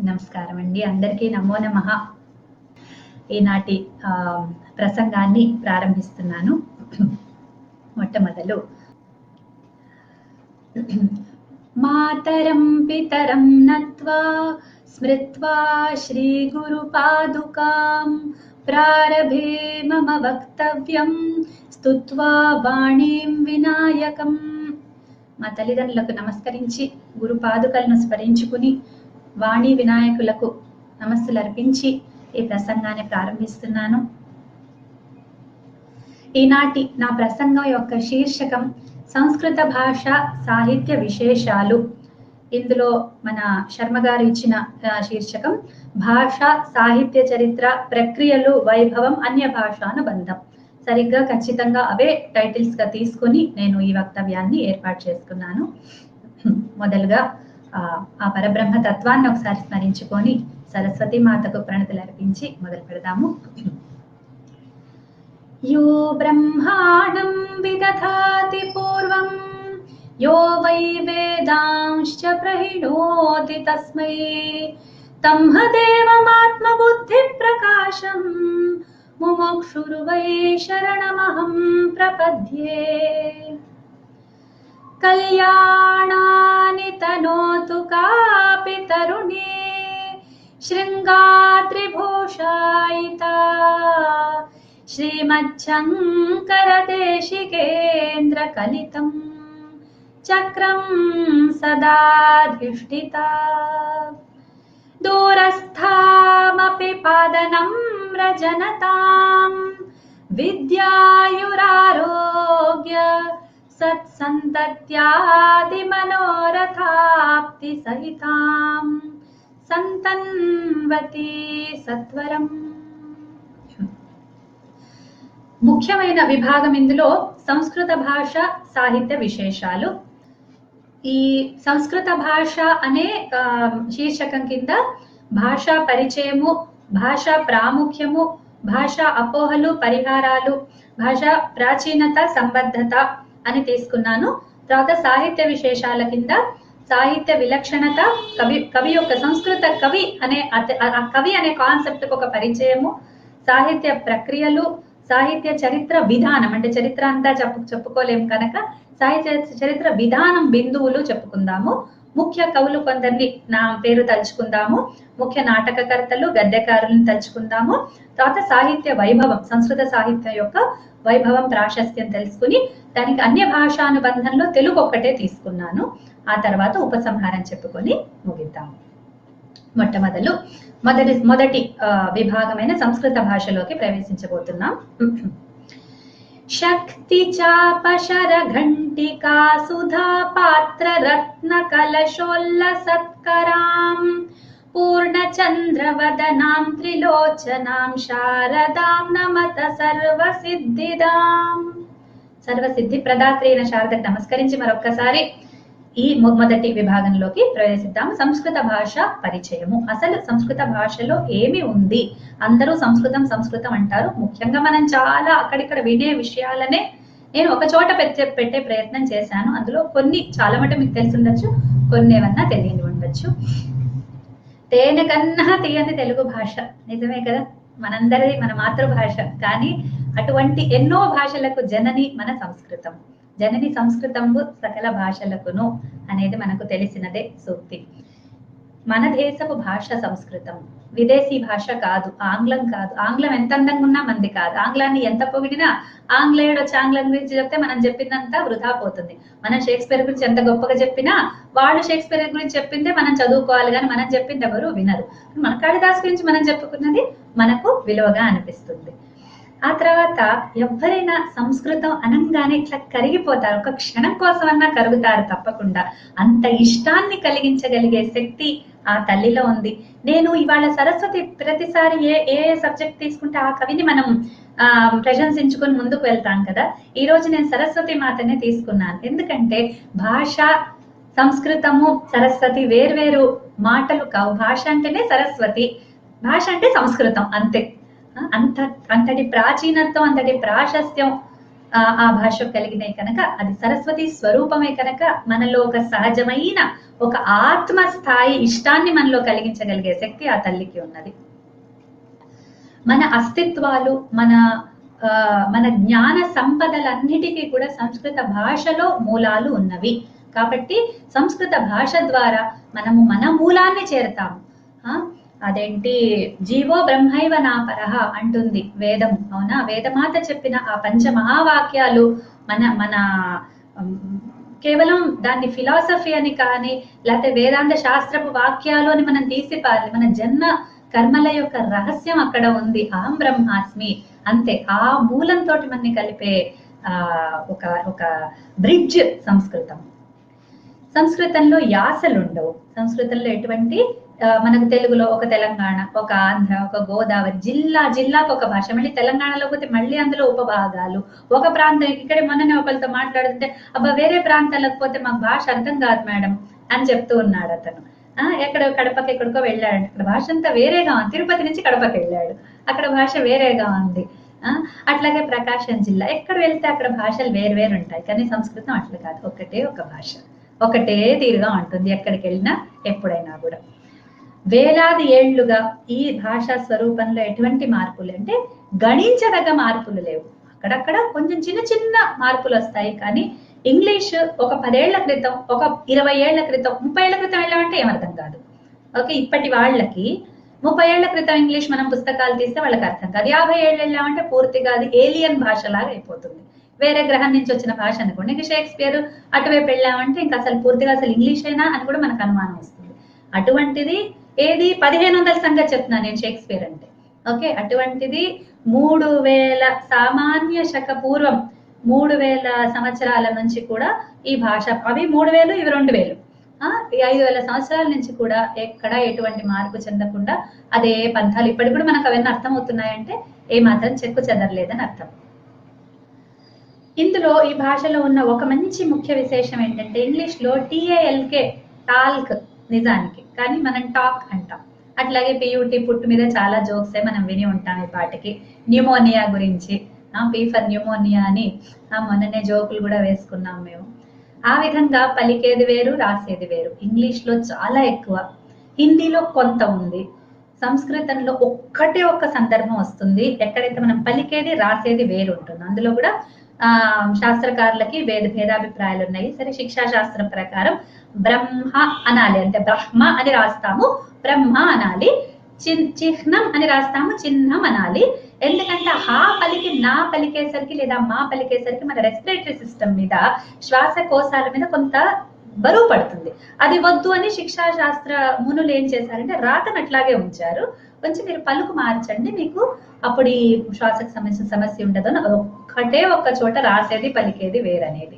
నమస్కారం అండి. అందరికీ నమో నమః. ఈనాటి ప్రసంగాన్ని ప్రారంభిస్తున్నాను. మొట్టమొదలు మాతరం పితరం నత్వా స్మృత్వా శ్రీ గురు పాదుకాం ప్రారభే మమ వక్తవ్యం స్తుత్వా వాణీం వినాయకం. మా తల్లిదండ్రులకు నమస్కరించి గురు పాదుకలను స్మరించుకుని వాణి వినాయకులకు నమస్సులు అర్పించి ఈ ప్రసంగాన్ని ప్రారంభిస్తున్నాను. ఈనాటి నా ప్రసంగం యొక్క శీర్షకం సంస్కృత భాష సాహిత్య విశేషాలు. ఇందులో మన శర్మ గారు ఇచ్చిన శీర్షకం భాష సాహిత్య చరిత్ర ప్రక్రియలు వైభవం అన్య భాషానుబంధం. సరిగ్గా ఖచ్చితంగా అవే టైటిల్స్ గా తీసుకుని నేను ఈ వక్తవ్యాన్ని ఏర్పాటు చేసుకున్నాను. మొదలుగా ఆ పరబ్రహ్మ తత్వాన్ని ఒకసారి స్మరించుకొని సరస్వతి మాతకు ప్రణతులు అర్పించి మొదలు పెడదాము. యో బ్రహ్మాణం విదధాతి పూర్వం యో వై వేదాంశ్చ ప్రహిణోతి తస్మై తమ్హదేవమాత్మబుద్ధి ప్రకాశం ముముక్షుర్వై శరణమహం ప్రపద్యే. కళ్యాణాని తనోతు కాపి తరుణే శృంగాద్రిభూషాయితా శ్రీమచ్చంకర దేశికేంద్ర కలితం చక్రం సదాధిష్ఠితా. దూరస్థామపి పాదనం రజనతాం విద్యాయురారోగ్య సత్సంతత్యాది మనోరథాప్తి సహితాం సంతన్వతి సత్వరం. ముఖ్యమైన విభాగం ఇందులో సంస్కృత భాష సాహిత్య విశేషాలు. ఈ సంస్కృత భాష అనే శీర్షకం కింద భాషా పరిచయము, భాషా ప్రాముఖ్యము, భాషా అపోహలు పరిహారాలు, భాషా ప్రాచీనత సంబద్ధత అని తీసుకున్నాను. తర్వాత సాహిత్య విశేషాల కింద సాహిత్య విలక్షణత, కవి యొక్క సంస్కృత కవి అనే కాన్సెప్ట్ ఒక పరిచయము, సాహిత్య ప్రక్రియలు, సాహిత్య చరిత్ర విధానం, అంటే చరిత్ర అంతా చెప్పుకోలేము కనుక సాహిత్య చరిత్ర విధానం బిందువులు చెప్పుకుందాము. ముఖ్య కవులు కొందరిని నా పేరు తలుచుకుందాము, ముఖ్య నాటకకర్తలు గద్యకారులను తలుచుకుందాము. తర్వాత సాహిత్య వైభవం, సంస్కృత సాహిత్యం యొక్క వైభవం ప్రాశస్త్యం తెలుసుకుని దానికి అన్య భాషానుబంధంలో తెలుగు ఒక్కటే తీసుకున్నాను. ఆ తర్వాత ఉపసంహారం చెప్పుకొని ముగిద్దాము. మొదటి విభాగమైన సంస్కృత భాషలోకి ప్రవేశించబోతున్నాం. శక్తి చాపశర ఘంటికా సుధా పాత్ర రత్న కలశోల్ల సత్కరాం పూర్ణచంద్రవదనాం త్రిలోచనాం శారదాం నమత సర్వసిద్ధిదాం. సర్వసిద్ధి ప్రదాత్రైన శారదకు నమస్కరించి మరొక్కసారి ఈ మొదటి విభాగంలోకి ప్రవేశిద్దాం. సంస్కృత భాష పరిచయము. అసలు సంస్కృత భాషలో ఏమి ఉంది? అందరూ సంస్కృతం అంటారు. ముఖ్యంగా మనం చాలా అక్కడిక్కడ వినే విషయాలనే నేను ఒక చోట పెట్టే ప్రయత్నం చేశాను. అందులో కొన్ని చాలా మటుకు మీకు తెలిసి ఉండొచ్చు, కొన్ని ఏమన్నా తెలియని ఉండొచ్చు. తేనె కన్నా తీయని తెలుగు భాష, నిజమే కదా, మనందరిది మన మాతృభాష. కానీ అటువంటి ఎన్నో భాషలకు జనని మన సంస్కృతం. జనని సంస్కృతంబు సకల భాషలకును అనేది మనకు తెలిసినదే సూక్తి. మన దేశపు భాష సంస్కృతం, విదేశీ భాష కాదు, ఆంగ్లం కాదు. ఆంగ్లం ఎంత అందంగా ఉన్నా మంది కాదు. ఆంగ్లాన్ని ఎంత పొగిడినా ఆంగ్లేయుడు వచ్చి ఆంగ్లం గురించి చెప్తే మనం చెప్పిందంతా వృధా పోతుంది. మనం షేక్స్పియర్ గురించి ఎంత గొప్పగా చెప్పినా వాళ్ళు షేక్స్పియర్ గురించి చెప్పిందే మనం చదువుకోవాలి, కానీ మనం చెప్పింది ఎవరు వినరు. మన కాళిదాస్ గురించి మనం చెప్పుకున్నది మనకు విలువగా అనిపిస్తుంది. ఆ తర్వాత ఎవరైనా సంస్కృతం అనంగానే ఇట్లా కరిగిపోతారు, ఒక క్షణం కోసమన్నా కరుగుతారు తప్పకుండా. అంత ఇష్టాన్ని కలిగించగలిగే శక్తి ఆ తల్లిలో ఉంది. నేను ఇవాళ సరస్వతి ప్రతిసారి ఏ సబ్జెక్ట్ తీసుకుంటే ఆ కవిని మనం ప్రశంసించుకొని ముందుకు వెళ్తాం కదా. ఈ రోజు నేను సరస్వతి మాతనే తీసుకున్నాను. ఎందుకంటే భాష, సంస్కృతము, సరస్వతి వేర్వేరు మాటలు కావు. భాష అంటేనే సరస్వతి, భాష అంటే సంస్కృతం, అంతే. అంతటి ప్రాచీనత్వం, అంతటి ప్రాశస్త్యం ఆ భాష కలిగినాయి కనుక, అది సరస్వతి స్వరూపమే కనుక, మనలో ఒక సహజమైన ఒక ఆత్మ స్థాయి ఇష్టాన్ని మనలో కలిగించగలిగే శక్తి ఆ తల్లికి ఉన్నది. మన అస్తిత్వాలు, మన జ్ఞాన సంపదలన్నిటికీ కూడా సంస్కృత భాషలో మూలాలు ఉన్నవి. కాబట్టి సంస్కృత భాష ద్వారా మనము మన మూలాన్ని చేరతాము. అదేంటి, జీవో బ్రహ్మైవ నాపరః అంటుంది వేదము. అవునా, వేదమాత చెప్పిన ఆ పంచమహావాక్యాలు మన కేవలం దాన్ని ఫిలాసఫీ అని కానీ, లేకపోతే వేదాంత శాస్త్రపు వాక్యాలు అని మనం తీసిపారి, మన జన్మ కర్మల యొక్క రహస్యం అక్కడ ఉంది. అహం బ్రహ్మాస్మి, అంతే. ఆ మూలంతో మనని కలిపే ఒక బ్రిడ్జ్ సంస్కృతం. సంస్కృతంలో యాసలు ఉండవు. సంస్కృతంలో ఎటువంటి, మనకు తెలుగులో ఒక తెలంగాణ, ఒక ఆంధ్ర, ఒక గోదావరి, జిల్లాకు ఒక భాష. మళ్ళీ తెలంగాణలో పోతే మళ్ళీ అందులో ఉపభాగాలు. ఒక ప్రాంతం, ఇక్కడ మొన్ననే ఒకరితో మాట్లాడుతుంటే, అబ్బా వేరే ప్రాంతాలకు పోతే మాకు భాష అర్థం కాదు మేడం అని చెప్తూ ఉన్నాడు అతను. కడపకి ఎక్కడికో వెళ్ళాడు, అక్కడ భాష అంతా వేరేగా ఉంది. తిరుపతి నుంచి కడపకి వెళ్ళాడు, అక్కడ భాష వేరేగా ఉంది. అట్లాగే ప్రకాశం జిల్లా, ఎక్కడ వెళ్తే అక్కడ భాషలు వేరు ఉంటాయి. కానీ సంస్కృతం అట్లా కాదు, ఒకటే ఒక భాష, ఒకటే తీరుగా ఉంటుంది ఎక్కడికి వెళ్ళినా ఎప్పుడైనా కూడా. వేలాది ఏళ్లుగా ఈ భాషా స్వరూపంలో ఎటువంటి మార్పులు అంటే గణించదగ్గ మార్పులు లేవు. అక్కడక్కడ కొంచెం చిన్న మార్పులు వస్తాయి. కానీ ఇంగ్లీష్ ఒక 10 ఏళ్ల క్రితం, ఒక 20 ఏళ్ల క్రితం, 30 ఏళ్ల క్రితం వెళ్ళామంటే ఏమర్థం కాదు. ఓకే, ఇప్పటి వాళ్ళకి 30 ఏళ్ల క్రితం ఇంగ్లీష్ మనం పుస్తకాలు తీస్తే వాళ్ళకి అర్థం కాదు. 50 ఏళ్ళు వెళ్ళామంటే పూర్తిగా అది ఏలియన్ భాషలాగా అయిపోతుంది. వేరే గ్రహం నుంచి వచ్చిన భాష అనుకోండి. ఇంకా షేక్స్పియర్ అటువైపు వెళ్ళామంటే ఇంకా పూర్తిగా ఇంగ్లీష్ అయినా అని కూడా మనకు అనుమానం వస్తుంది. అటువంటిది ఏది 1500 సంగతి చెప్తున్నా నేను, షేక్స్పియర్ అంటే. ఓకే, అటువంటిది 3000 సామాన్య శక పూర్వం 3000 సంవత్సరాల నుంచి కూడా ఈ భాష, అవి 3000, ఇవి 2000, 5000 సంవత్సరాల నుంచి కూడా ఎక్కడ ఎటువంటి మార్పు చెందకుండా అదే పంథాలు ఇప్పటికి కూడా మనకు అవన్నీ అర్థమవుతున్నాయంటే ఏ మాత్రం చెక్కు చెదరలేదని అర్థం. ఇందులో ఈ భాషలో ఉన్న ఒక మంచి ముఖ్య విశేషం ఏంటంటే, ఇంగ్లీష్ లో టాల్క్, టాల్క్ నిజానికి, కానీ మనం టాక్ అంటాం. అట్లాగే పియూటీ, పుట్టు మీద చాలా జోక్సే మనం విని ఉంటాం ఈ పాటికి. న్యూమోనియా గురించి, పీ ఫర్ న్యూమోనియా అని మొన్ననే జోకులు కూడా వేసుకున్నాం మేము. ఆ విధంగా పలికేది వేరు, రాసేది వేరు. ఇంగ్లీష్ లో చాలా ఎక్కువ, హిందీలో కొంత ఉంది, సంస్కృతంలో ఒక్కటే ఒక్క సందర్భం వస్తుంది ఎక్కడైతే మనం పలికేది రాసేది వేరు ఉంటుంది. అందులో కూడా శాస్త్రకారులకి భేదాభిప్రాయాలు ఉన్నాయి. సరే, శిక్షా శాస్త్రం ప్రకారం బ్రహ్మ అనాలి అంటే బ్రహ్మ అని రాస్తాము, బ్రహ్మ అనాలి. చిహ్నం అని రాస్తాము, చిహ్నం అనాలి. ఎందుకంటే హా పలికి నా పలికేసరికి లేదా మా పలికేసరికి మన రెస్పిరేటరీ సిస్టమ్ మీద, శ్వాసకోశాల మీద కొంత బరువు పడుతుంది. అది వద్దు అని శిక్షా శాస్త్ర మునులు ఏం చేశారంటే రాతను అట్లాగే ఉంచారు. కొంచెం మీరు పలుకు మార్చండి, మీకు అప్పుడు ఈ శ్వాసకు సంబంధించిన సమస్య ఉండదు అని ఒక్కటే ఒక్క చోట రాసేది పలికేది వేరనేది.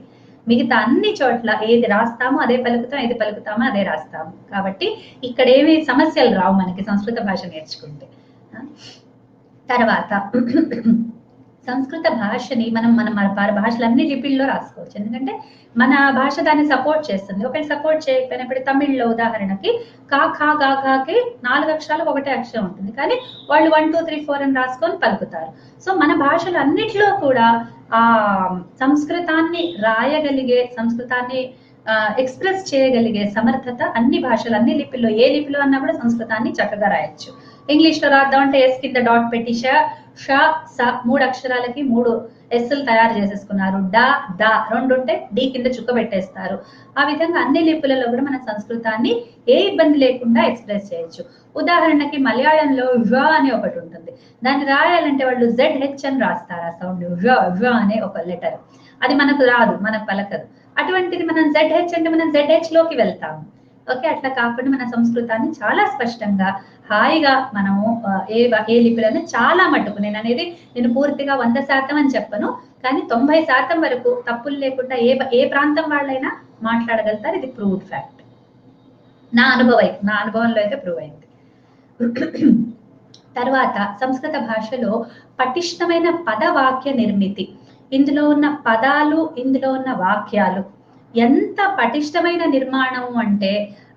మిగతా అన్ని చోట్ల ఏది రాస్తామో అదే పలుకుతాం, ఏది పలుకుతామో అదే రాస్తాము. కాబట్టి ఇక్కడ ఏమి సమస్యలు రావు మనకి సంస్కృత భాష నేర్చుకుంటే. తర్వాత సంస్కృత భాషని మన భాషలన్నీ లిపిల్లో రాసుకోవచ్చు. ఎందుకంటే మన భాష దాన్ని సపోర్ట్ చేస్తుంది. ఒకటి సపోర్ట్ చేయకపోయినప్పుడు తమిళ్లో ఉదాహరణకి కా ఖా గా ఘాకి 4 అక్షరాలకు ఒకటే అక్షరం ఉంటుంది, కానీ వాళ్ళు 1 2 3 4 అని రాసుకొని పలుకుతారు. సో మన భాషలు అన్నిటిలో కూడా ఆ సంస్కృతాన్ని రాయగలిగే, సంస్కృతాన్ని ఎక్స్ప్రెస్ చేయగలిగే సమర్థత అన్ని భాషలు, అన్ని లిపిల్లో, ఏ లిపిలో అన్నా కూడా సంస్కృతాన్ని చక్కగా రాయొచ్చు. ఇంగ్లీష్ లో రాద్దాం అంటే ఎస్ కింద డాట్ పెట్టి ష స 3 అక్షరాలకి 3 ఎస్లు తయారు చేసేసుకున్నారు. డా దా 2 ఉంటే డి కింద చుక్క పెట్టేస్తారు. ఆ విధంగా అన్ని లిపులలో కూడా మన సంస్కృతాన్ని ఏ ఇబ్బంది లేకుండా ఎక్స్ప్రెస్ చేయొచ్చు. ఉదాహరణకి మలయాళంలో ఝ అని ఒకటి ఉంటుంది, దాన్ని రాయాలంటే వాళ్ళు ZH అని రాస్తారు. ఆ సౌండ్ ఝ అనే ఒక లెటర్, అది మనకు రాదు, మనకు పలకదు. అటువంటిది మనం ZH అంటే మనం ZH లోకి వెళ్తాము. ఓకే, అట్లా కాకుండా మన సంస్కృతాన్ని చాలా స్పష్టంగా హాయిగా మనము ఏ లిపిలను చాలా మటుకు, నేను పూర్తిగా 100% అని చెప్పను, కానీ 90% వరకు తప్పులు లేకుండా ఏ ప్రాంతం వాళ్ళైనా మాట్లాడగలుగుతారు. ఇది ప్రూవ్డ్ ఫ్యాక్ట్. నా అనుభవంలో అయితే ప్రూవ్ అయింది. తర్వాత సంస్కృత భాషలో పటిష్టమైన పదవాక్య నిర్మితి, ఇందులో ఉన్న పదాలు, ఇందులో ఉన్న వాక్యాలు ఎంత పటిష్టమైన నిర్మాణం అంటే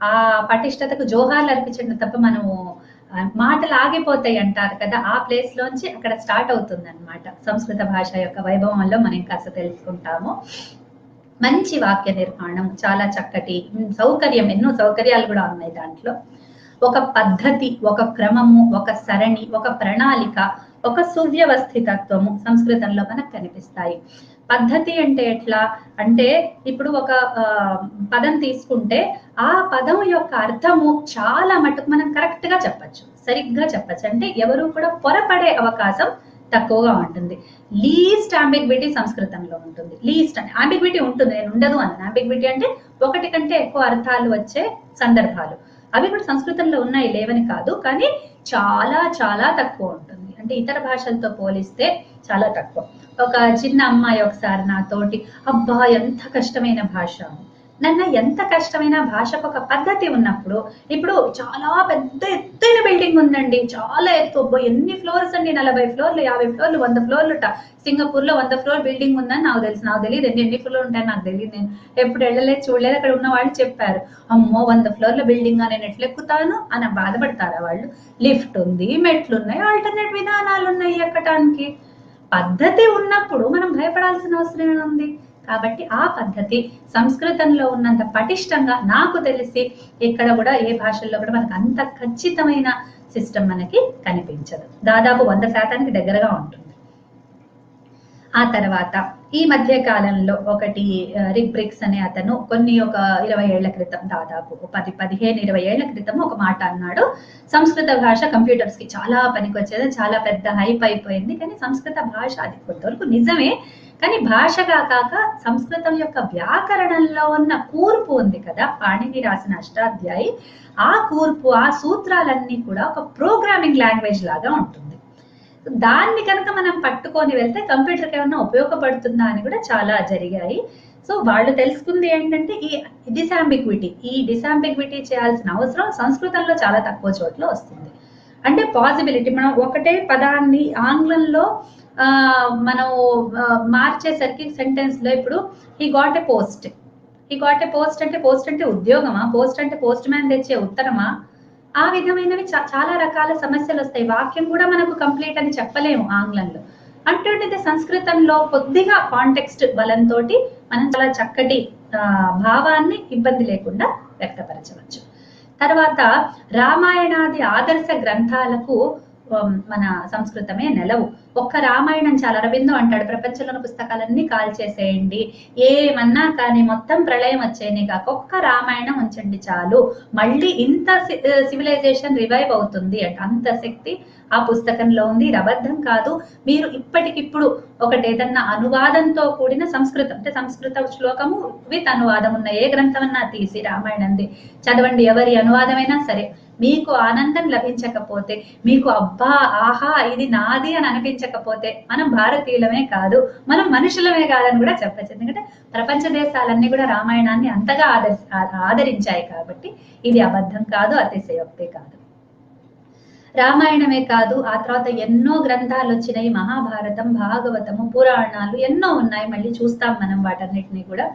ఆ పటిష్టతకు జోహార్లు అర్పించడం తప్ప మనము మాటలు ఆగిపోతాయి అంటారు కదా, ఆ ప్లేస్ లోంచి అక్కడ స్టార్ట్ అవుతుంది అనమాట. సంస్కృత భాష యొక్క వైభవంలో మనం కాస్త తెలుసుకుంటాము. మంచి వాక్య నిర్మాణం, చాలా చక్కటి సౌకర్యం, ఎన్నో సౌకర్యాలు కూడా ఉన్నాయి దాంట్లో. ఒక పద్ధతి, ఒక క్రమము, ఒక సరణి, ఒక ప్రణాళిక, ఒక సువ్యవస్థితత్వము సంస్కృతంలో మనకు కనిపిస్తాయి. పద్ధతి అంటే ఎట్లా అంటే, ఇప్పుడు ఒక పదం తీసుకుంటే ఆ పదం యొక్క అర్థము చాలా మటుకు మనం కరెక్ట్ గా చెప్పచ్చు, సరిగ్గా చెప్పచ్చు. అంటే ఎవరు కూడా పొరపడే అవకాశం తక్కువగా ఉంటుంది. లీస్ట్ అంబిగ్విటీ సంస్కృతంలో ఉంటుంది. లీస్ట్ అంటే అంబిగ్విటీ ఉంటుంది, నేను ఉండదు అని. అంబిగ్విటీ అంటే ఒకటి కంటే ఎక్కువ అర్థాలు వచ్చే సందర్భాలు, అవి కూడా సంస్కృతంలో ఉన్నాయి, లేవని కాదు, కానీ చాలా చాలా తక్కువ ఉంటుంది. అంటే ఇతర భాషలతో పోలిస్తే చాలా తక్కువ. ఒక చిన్న అమ్మాయి ఒకసారి నాతోటి, అబ్బా ఎంత కష్టమైన భాష, నన్న ఎంత కష్టమైన భాషకు ఒక పద్ధతి ఉన్నప్పుడు, ఇప్పుడు చాలా పెద్ద ఎత్తైన బిల్డింగ్ ఉందండి, చాలా ఎత్తు, ఎన్ని ఫ్లోర్స్ అండి, 40 ఫ్లోర్లు, 50 ఫ్లోర్లు, 100 ఫ్లోర్లు. సింగపూర్ లో 100 ఫ్లోర్ బిల్డింగ్ ఉందని నాకు తెలుసు. నాకు తెలియదు ఎన్ని ఫ్లోర్లు ఉంటాయని నాకు తెలియదు, నేను ఎప్పుడు వెళ్ళలేదు, చూడలేదు. అక్కడ ఉన్న వాళ్ళు చెప్పారు, అమ్మో 100 ఫ్లోర్ల బిల్డింగ్ నేను ఎట్లా ఎక్కుతాను అని బాధపడతారా వాళ్ళు. లిఫ్ట్ ఉంది, మెట్లు ఉన్నాయి, ఆల్టర్నేట్ విధానాలు ఉన్నాయి ఎక్కటానికి. పద్ధతి ఉన్నప్పుడు మనం భయపడాల్సిన అవసరం ఉంది. కాబట్టి ఆ పద్ధతి సంస్కృతంలో ఉన్నంత పటిష్టంగా నాకు తెలిసి ఇక్కడ కూడా ఏ భాషల్లో కూడా మనకు అంత ఖచ్చితమైన సిస్టమ్ మనకి కనిపించదు. దాదాపు 100% దగ్గరగా ఉంటుంది. ఆ తర్వాత ఈ మధ్య కాలంలో ఒకటి రిక్ బ్రిక్స్ అనే అతను ఒక 20 ఏళ్ల క్రితం, దాదాపు 15-20 ఏళ్ల క్రితం ఒక మాట అన్నాడు, సంస్కృత భాష కంప్యూటర్స్ కి చాలా పనికొచ్చేది, చాలా పెద్ద హైప్ అయిపోయింది. కానీ సంస్కృత భాష, అది కొంతవరకు నిజమే, కానీ భాషగా కాక సంస్కృతం యొక్క వ్యాకరణంలో ఉన్న కూర్పు ఉంది కదా, పాణిని రాసిన అష్టాధ్యాయి, ఆ కూర్పు, ఆ సూత్రాలన్నీ కూడా ఒక ప్రోగ్రామింగ్ లాంగ్వేజ్ లాగా ఉంటుంది. దాన్ని కనుక మనం పట్టుకొని వెళ్తే కంప్యూటర్కి ఏమన్నా ఉపయోగపడుతుందా అని కూడా చాలా జరిగాయి. సో వాళ్ళు తెలుసుకుంది ఏంటంటే ఈ డిసాంబిగ్విటీ చేయాల్సిన అవసరం సంస్కృతంలో చాలా తక్కువ చోట్ల వస్తుంది. అంటే పాసిబిలిటీ, మనం ఒకటే పదాన్ని ఆంగ్లంలో మనం మార్చేసరికి సెంటెన్స్ లో, ఇప్పుడు హీ గాట్ ఎ పోస్ట్ అంటే పోస్ట్ అంటే ఉద్యోగమా, పోస్ట్ అంటే పోస్ట్ మ్యాన్ తెచ్చే ఉత్తరమా, ఆ విధమైనవి చాలా రకాల సమస్యలు వస్తాయి. వాక్యం కూడా మనకు కంప్లీట్ అని చెప్పలేము ఆంగ్లంలో. అటువంటిది సంస్కృతంలో కొద్దిగా కాంటెక్స్ట్ బలంతో మనం చాలా చక్కటి భావాన్ని ఇబ్బంది లేకుండా వ్యక్తపరచవచ్చు. తర్వాత రామాయణాది ఆదర్శ గ్రంథాలకు మన సంస్కృతమే నెలవు. ఒక్క రామాయణం చాలా, అరవిందో అంటాడు, ప్రపంచంలోని పుస్తకాలన్నీ కాల్చేసేయండి, ఏమన్నా కానీ మొత్తం ప్రళయం వచ్చేయని కాక ఒక్క రామాయణం ఉంచండి చాలు, మళ్ళీ ఇంత సివిలైజేషన్ రివైవ్ అవుతుంది అంటే అంత శక్తి ఆ పుస్తకంలో ఉంది. ఇది అబద్ధం కాదు. మీరు ఇప్పటికిప్పుడు ఒకటి ఏదన్నా అనువాదంతో కూడిన సంస్కృతం, అంటే సంస్కృత శ్లోకము విత్ అనువాదం ఉన్న ఏ గ్రంథమన్నా తీసి రామాయణంది చదవండి, ఎవరి అనువాదమైనా సరే, మీకు ఆనందం లభించకపోతే, మీకు అబ్బా ఆహా ఇది నాది అని అనిపించకపోతే, మనం భారతీయులమే కాదు, మనం మనుషులమే కాదని కూడా చెప్పచ్చు. ఎందుకంటే ప్రపంచ దేశాలన్నీ కూడా రామాయణాన్ని అంతగా ఆదరించాయి కాబట్టి ఇది అబద్ధం కాదు, అతిశయోక్తి కాదు. రామాయణమే కాదు, ఆ తర్వాత ఎన్నో గ్రంథాలు వచ్చినాయి, మహాభారతం, భాగవతము, పురాణాలు ఎన్నో ఉన్నాయి. మళ్ళీ చూస్తాం మనం వాటన్నిటిని కూడా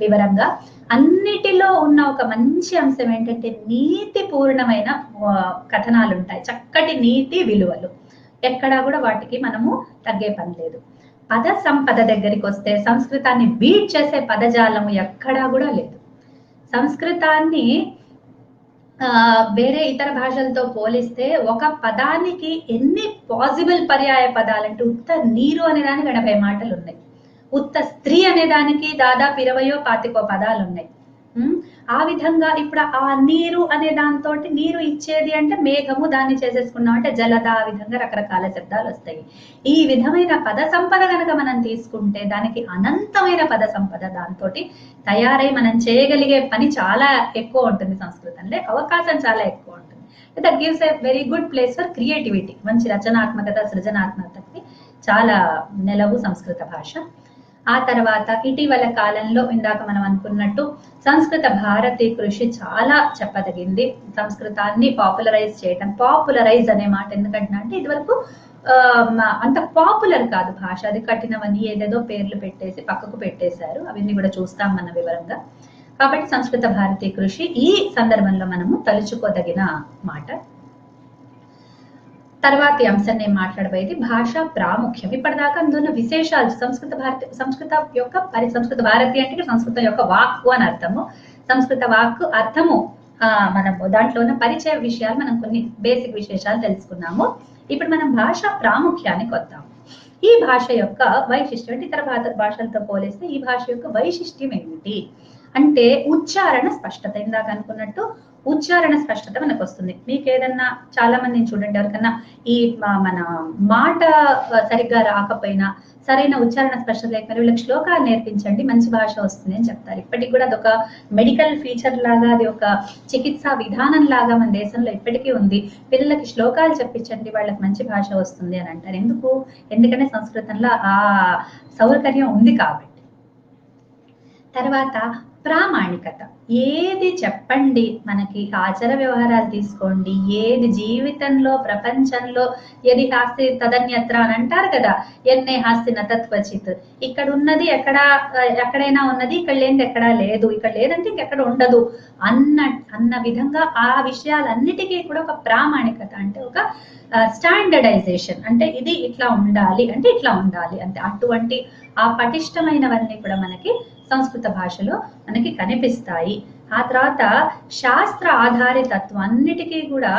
వివరంగా. అన్నిటిలో ఉన్న ఒక మంచి అంశం ఏంటంటే నీతి పూర్ణమైన కథనాలు ఉంటాయి, చక్కటి నీతి విలువలు, ఎక్కడా కూడా వాటికి మనము తగ్గే పని లేదు. పద సంపద దగ్గరికి వస్తే సంస్కృతాన్ని బీట్ చేసే పదజాలము ఎక్కడా కూడా లేదు. సంస్కృతాన్ని వేరే ఇతర భాషలతో పోలిస్తే ఒక పదానికి ఎన్ని పాసిబుల్ పర్యాయ పదాలంటే, ఉత్త నీరు అనే దానికి 80 మాటలు ఉన్నాయి, ఉత్త స్త్రీ అనే దానికి దాదాపు 20-25 పదాలు ఉన్నాయి. ఆ విధంగా ఇప్పుడు ఆ నీరు అనే దాంతో, నీరు ఇచ్చేది అంటే మేఘము, దాన్ని చేసేసుకున్నాం అంటే జలద, ఆ విధంగా రకరకాల శబ్దాలు వస్తాయి. ఈ విధమైన పద సంపద కనుక మనం తీసుకుంటే దానికి అనంతమైన పద సంపద దాంతో తయారై మనం చేయగలిగే పని చాలా ఎక్కువ ఉంటుంది. సంస్కృతంలో అవకాశం చాలా ఎక్కువ ఉంటుంది. That gives a very good place for creativity, మంచి రచనాత్మకత, సృజనాత్మకతకి చాలా నెలవు సంస్కృత భాష. ఆ తర్వాత ఇటీవల కాలంలో ఇందాక మనం అనుకున్నట్టు సంస్కృత భారతి కృషి చాలా చెప్పదగింది. సంస్కృతాన్ని పాపులరైజ్ చేయటం, పాపులరైజ్ అనే మాట ఎందుకంటున్నా అంటే, ఇదివరకు అంత పాపులర్ కాదు భాష, అది కఠినమని ఏదేదో పేర్లు పెట్టేసి పక్కకు పెట్టేశారు, అవన్నీ కూడా చూస్తాం మన వివరంగా. కాబట్టి సంస్కృత భారతి కృషి ఈ సందర్భంలో మనము తలుచుకోదగిన మాట. తర్వాతి అంశం నేను మాట్లాడబోయేది భాష ప్రాముఖ్యం. ఇప్పటిదాకా అందులో విశేషాలు సంస్కృత యొక్క సంస్కృత భారతి అంటే సంస్కృతం యొక్క వాక్కు అని అర్థము. సంస్కృత వాక్కు అర్థము మనం దాంట్లో ఉన్న పరిచయ విషయాలు మనం కొన్ని బేసిక్ విశేషాలు తెలుసుకున్నాము. ఇప్పుడు మనం భాష ప్రాముఖ్యానికి వద్దాం. ఈ భాష యొక్క వైశిష్ట్యం అంటే ఇతర భాషలతో పోలిస్తే ఈ భాష యొక్క వైశిష్ట్యం ఏమిటి అంటే ఉచ్చారణ స్పష్టత. ఇందాక అనుకున్నట్టు ఉచ్చారణ స్పష్టత మనకు వస్తుంది. మీకు ఏదన్నా చాలా మందిని చూడండి, ఎవరికన్నా ఈ మన మాట సరిగ్గా రాకపోయినా సరైన ఉచ్చారణ స్పష్టత లేకపోయినా వీళ్ళకి శ్లోకాలు నేర్పించండి, మంచి భాష వస్తుంది అని చెప్తారు. ఇప్పటికి కూడా అదొక మెడికల్ ఫీచర్ లాగా, అది ఒక చికిత్సా విధానం లాగా మన దేశంలో ఇప్పటికీ ఉంది. పిల్లలకి శ్లోకాలు చెప్పించండి, వాళ్ళకి మంచి భాష వస్తుంది అని అంటారు. ఎందుకంటే సంస్కృతంలో ఆ సౌకర్యం ఉంది కాబట్టి. తర్వాత ప్రామాణికత. ఏది చెప్పండి, మనకి ఆచార వ్యవహారాలు తీసుకోండి, ఏది జీవితంలో ప్రపంచంలో ఏది హాస్తి తదన్యత్ర అని అంటారు కదా, ఎన్నే హాస్తి నతత్వచిత్. ఇక్కడ ఉన్నది ఎక్కడైనా ఉన్నది, ఇక్కడ లేనిది ఎక్కడా లేదు, ఇక్కడ లేదంటే ఇంకెక్కడ ఉండదు అన్న విధంగా ఆ విషయాలన్నిటికీ కూడా ఒక ప్రామాణికత అంటే ఒక స్టాండర్డైజేషన్, అంటే ఇది ఇట్లా ఉండాలి అంటే ఇట్లా ఉండాలి అంటే అటువంటి ఆ పటిష్టమైనవన్నీ కూడా మనకి సంస్కృత భాషలో మనకి కనిపిస్తాయి. ఆ తర్వాత శాస్త్ర ఆధారితత్వం, అన్నిటికీ కూడా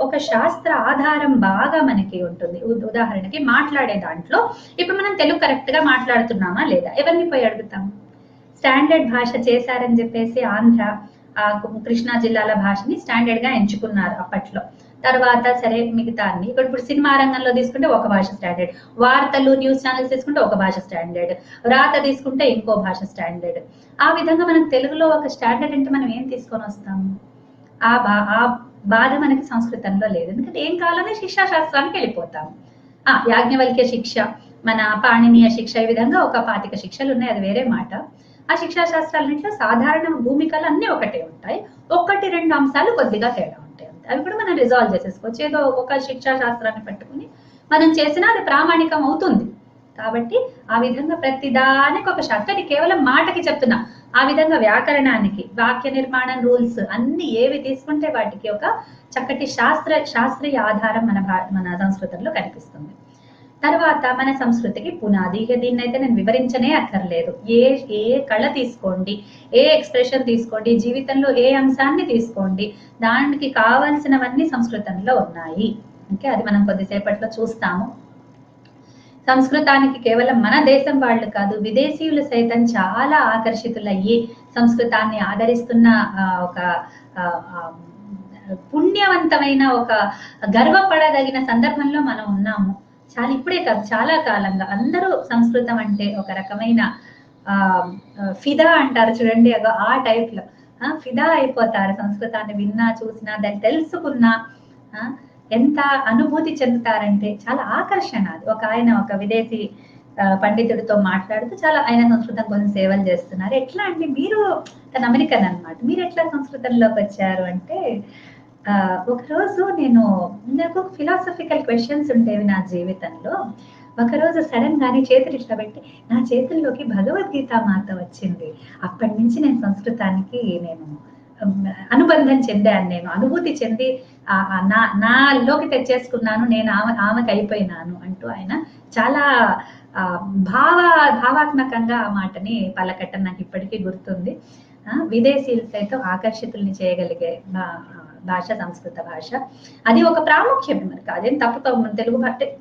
ఒక శాస్త్ర ఆధారం బాగా మనకి ఉంటుంది. ఉదాహరణకి మాట్లాడే దాంట్లో ఇప్పుడు మనం తెలుగు కరెక్ట్ గా మాట్లాడుతున్నామా లేదా ఎవరిని పోయి అడుగుతాం? స్టాండర్డ్ భాష చేశారని చెప్పేసి ఆంధ్ర కృష్ణా జిల్లాల భాషని స్టాండర్డ్ గా ఎంచుకున్నారు అప్పట్లో. తర్వాత సరే మిగతా అన్ని ఇప్పుడు సినిమా రంగంలో తీసుకుంటే ఒక భాష స్టాండర్డ్, వార్తలు న్యూస్ ఛానల్స్ తీసుకుంటే ఒక భాష స్టాండర్డ్, రాత తీసుకుంటే ఇంకో భాష స్టాండర్డ్. ఆ విధంగా మనం తెలుగులో ఒక స్టాండర్డ్ అంటే మనం ఏం తీసుకొని వస్తాము? ఆ బాధ మనకి సంస్కృతంలో లేదు. ఎందుకంటే ఏం కావాలనే శిక్షాశాస్త్రానికి వెళ్ళిపోతాము. యాజ్ఞవల్క్య శిక్ష, మన పాణినీయ శిక్ష, ఈ విధంగా ఒక 25 శిక్షలు ఉన్నాయి, అది వేరే మాట. ఆ శిక్షాశాస్త్రాలన్నింటిలో సాధారణ భూమికలు అన్ని ఒకటే ఉంటాయి, 1-2 అంశాలు కొద్దిగా తేడా ఉంటాయి. అవి కూడా మనం రిజాల్వ్ చేసేసుకోవచ్చు. ఏదో ఒక శిక్షా శాస్త్రాన్ని పట్టుకుని మనం చేసినా అది ప్రామాణికం అవుతుంది. కాబట్టి ఆ విధంగా ప్రతిదానికి ఒక శాస్త్రం, కేవలం మాటకి చెప్తున్నా, ఆ విధంగా వ్యాకరణానికి, వాక్య నిర్మాణం రూల్స్ అన్ని ఏవి తీసుకుంటే వాటికి ఒక చక్కటి శాస్త్రీయ ఆధారం మన సంస్కృతంలో కనిపిస్తుంది. తర్వాత మన సంస్కృతికి పునాది, ఇక దీన్నైతే నేను వివరించనే అక్కర్లేదు. ఏ కళ తీసుకోండి, ఏ ఎక్స్ప్రెషన్ తీసుకోండి, జీవితంలో ఏ అంశాన్ని తీసుకోండి, దానికి కావాల్సినవన్నీ సంస్కృతంలో ఉన్నాయి. ఓకే, అది మనం కొద్దిసేపట్లో చూస్తాము. సంస్కృతానికి కేవలం మన దేశం వాళ్ళు కాదు, విదేశీయులు సైతం చాలా ఆకర్షితులయ్యి సంస్కృతాన్ని ఆదరిస్తున్న ఒక పుణ్యవంతమైన ఒక గర్వపడదగిన సందర్భంలో మనం ఉన్నాము. ఇప్పుడే కాదు, చాలా కాలంగా అందరూ సంస్కృతం అంటే ఒక రకమైన ఫిదా అంటారు చూడండి, ఆ టైప్ లో ఫిదా అయిపోతారు. సంస్కృతాన్ని విన్నా, చూసినా, దాన్ని తెలుసుకున్నా ఎంత అనుభూతి చెందుతారంటే చాలా ఆకర్షణ. అది ఒక విదేశీ పండితుడితో మాట్లాడుతూ ఆయన సంస్కృతం కొన్ని సేవలు చేస్తున్నారు. ఎట్లా అంటే మీరు తన అమెరికన్ అన్నమాట, మీరు ఎట్లా సంస్కృతంలోకి వచ్చారు అంటే, ఒకరోజు నాకు ఫిలాసఫికల్ క్వశ్చన్స్ ఉండేవి నా జీవితంలో. ఒకరోజు సడన్ గానే చేతులు ఇట్లా పెట్టి నా చేతుల్లోకి భగవద్గీత మాత వచ్చింది. అప్పటి నుంచి నేను సంస్కృతానికి అనుబంధం చెందాను, నేను అనుభూతి చెంది నాలోకి తెచ్చేసుకున్నాను, నేను ఆమెకు అయిపోయినాను అంటూ ఆయన చాలా భావాత్మకంగా ఆ మాటని పలకట్టం నాకు ఇప్పటికీ గుర్తుంది. విదేశీయులు సైతం ఆకర్షితుల్ని చేయగలిగే భాష సంస్కృత భాష. అది ఒక ప్రాముఖ్యం మనకి, అదేం తప్పుతో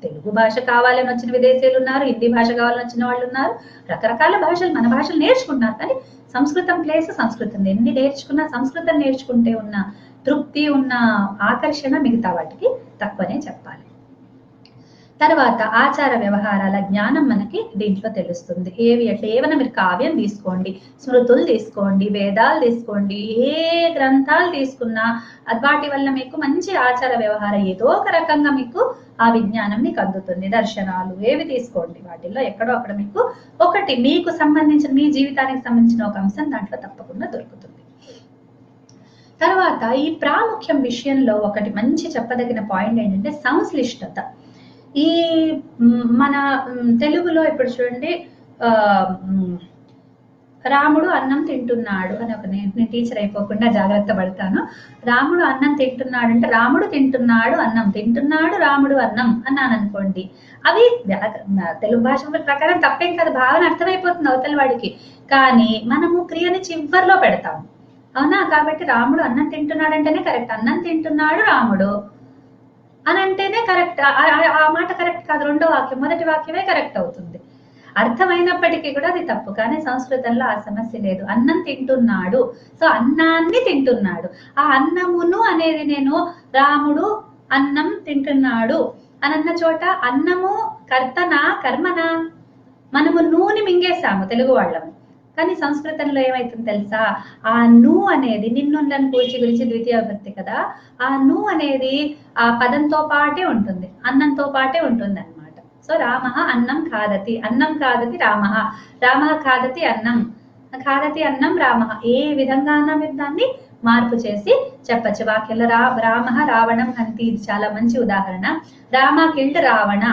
తెలుగు భాష కావాలని వచ్చిన విదేశీయులు ఉన్నారు, హిందీ భాష కావాలని వచ్చిన వాళ్ళు ఉన్నారు, రకరకాల భాషలు మన భాషలు నేర్చుకుంటున్నారు. కానీ సంస్కృతం ప్లేస్ సంస్కృతం, ఎన్ని నేర్చుకున్నా సంస్కృతం నేర్చుకుంటే ఉన్న తృప్తి, ఉన్న ఆకర్షణ మిగతా వాటికి తక్కువనే చెప్పాలి. తర్వాత ఆచార వ్యవహారాల జ్ఞానం మనకి దీంట్లో తెలుస్తుంది. ఏమైనా మీరు కావ్యం తీసుకోండి, స్మృతులు తీసుకోండి, వేదాలు తీసుకోండి, ఏ గ్రంథాలు తీసుకున్నా వాటి వల్ల మీకు మంచి ఆచార వ్యవహారం ఏదో ఒక రకంగా మీకు ఆ విజ్ఞానం మీకు అందుతుంది. దర్శనాలు ఏవి తీసుకోండి, వాటిల్లో ఎక్కడో అక్కడ మీకు ఒకటి మీకు సంబంధించిన, మీ జీవితానికి సంబంధించిన ఒక అంశం దాంట్లో తప్పకుండా దొరుకుతుంది. తర్వాత ఈ ప్రాముఖ్యం విషయంలో ఒకటి మంచి చెప్పదగిన పాయింట్ ఏంటంటే సంశ్లిష్టత. ఈ మన తెలుగులో ఇప్పుడు చూడండి, రాముడు అన్నం తింటున్నాడు అని ఒక నేను టీచర్ అయిపోకుండా జాగ్రత్త పడతాను. రాముడు అన్నం తింటున్నాడు అంటే రాముడు తింటున్నాడు అన్నం, తింటున్నాడు రాముడు అన్నం అన్నాను అనుకోండి, అవి తెలుగు భాష ప్రకారం తప్పేం కాదు, భావన అర్థమైపోతుంది అవతల వాడికి. కానీ మనము క్రియని చివర్లో పెడతాము, అవునా? కాబట్టి రాముడు అన్నం తింటున్నాడు అంటేనే కరెక్ట్, అన్నం తింటున్నాడు రాముడు అని అంటేనే కరెక్ట్. ఆ మాట కరెక్ట్ కాదు, రెండో వాక్యం, మొదటి వాక్యమే కరెక్ట్ అవుతుంది. అర్థమైనప్పటికీ కూడా అది తప్పు. కానీ సంస్కృతంలో ఆ సమస్య లేదు. అన్నం తింటున్నాడు, సో అన్నాన్ని తింటున్నాడు. ఆ అన్నమును అనేది నేను రాముడు అన్నం తింటున్నాడు అని అన్న చోట అన్నము కర్తనా కర్మనా? మనము నూని మింగేశాము తెలుగు వాళ్ళము. కానీ సంస్కృతంలో ఏమైతుంది తెలుసా? ఆ ను అనేది నిన్నుండని పూర్చి గురించి ద్వితీయ విభక్తి కదా, ఆ ను అనేది ఆ పదంతో పాటే ఉంటుంది, అన్నంతో పాటే ఉంటుంది అన్నమాట. సో రామ అన్నం ఖాదతి, అన్నం ఖాదతి రామ, రామ ఖాదతి అన్నం, ఖాదతి అన్నం రామ. ఏ విధంగా మీరు దాన్ని మార్పు చేసి చెప్పచ్చు వాక్యంలో. రామ రావణం హంతి, ఇది చాలా మంచి ఉదాహరణ. రామ కిల్డ్ రావణ.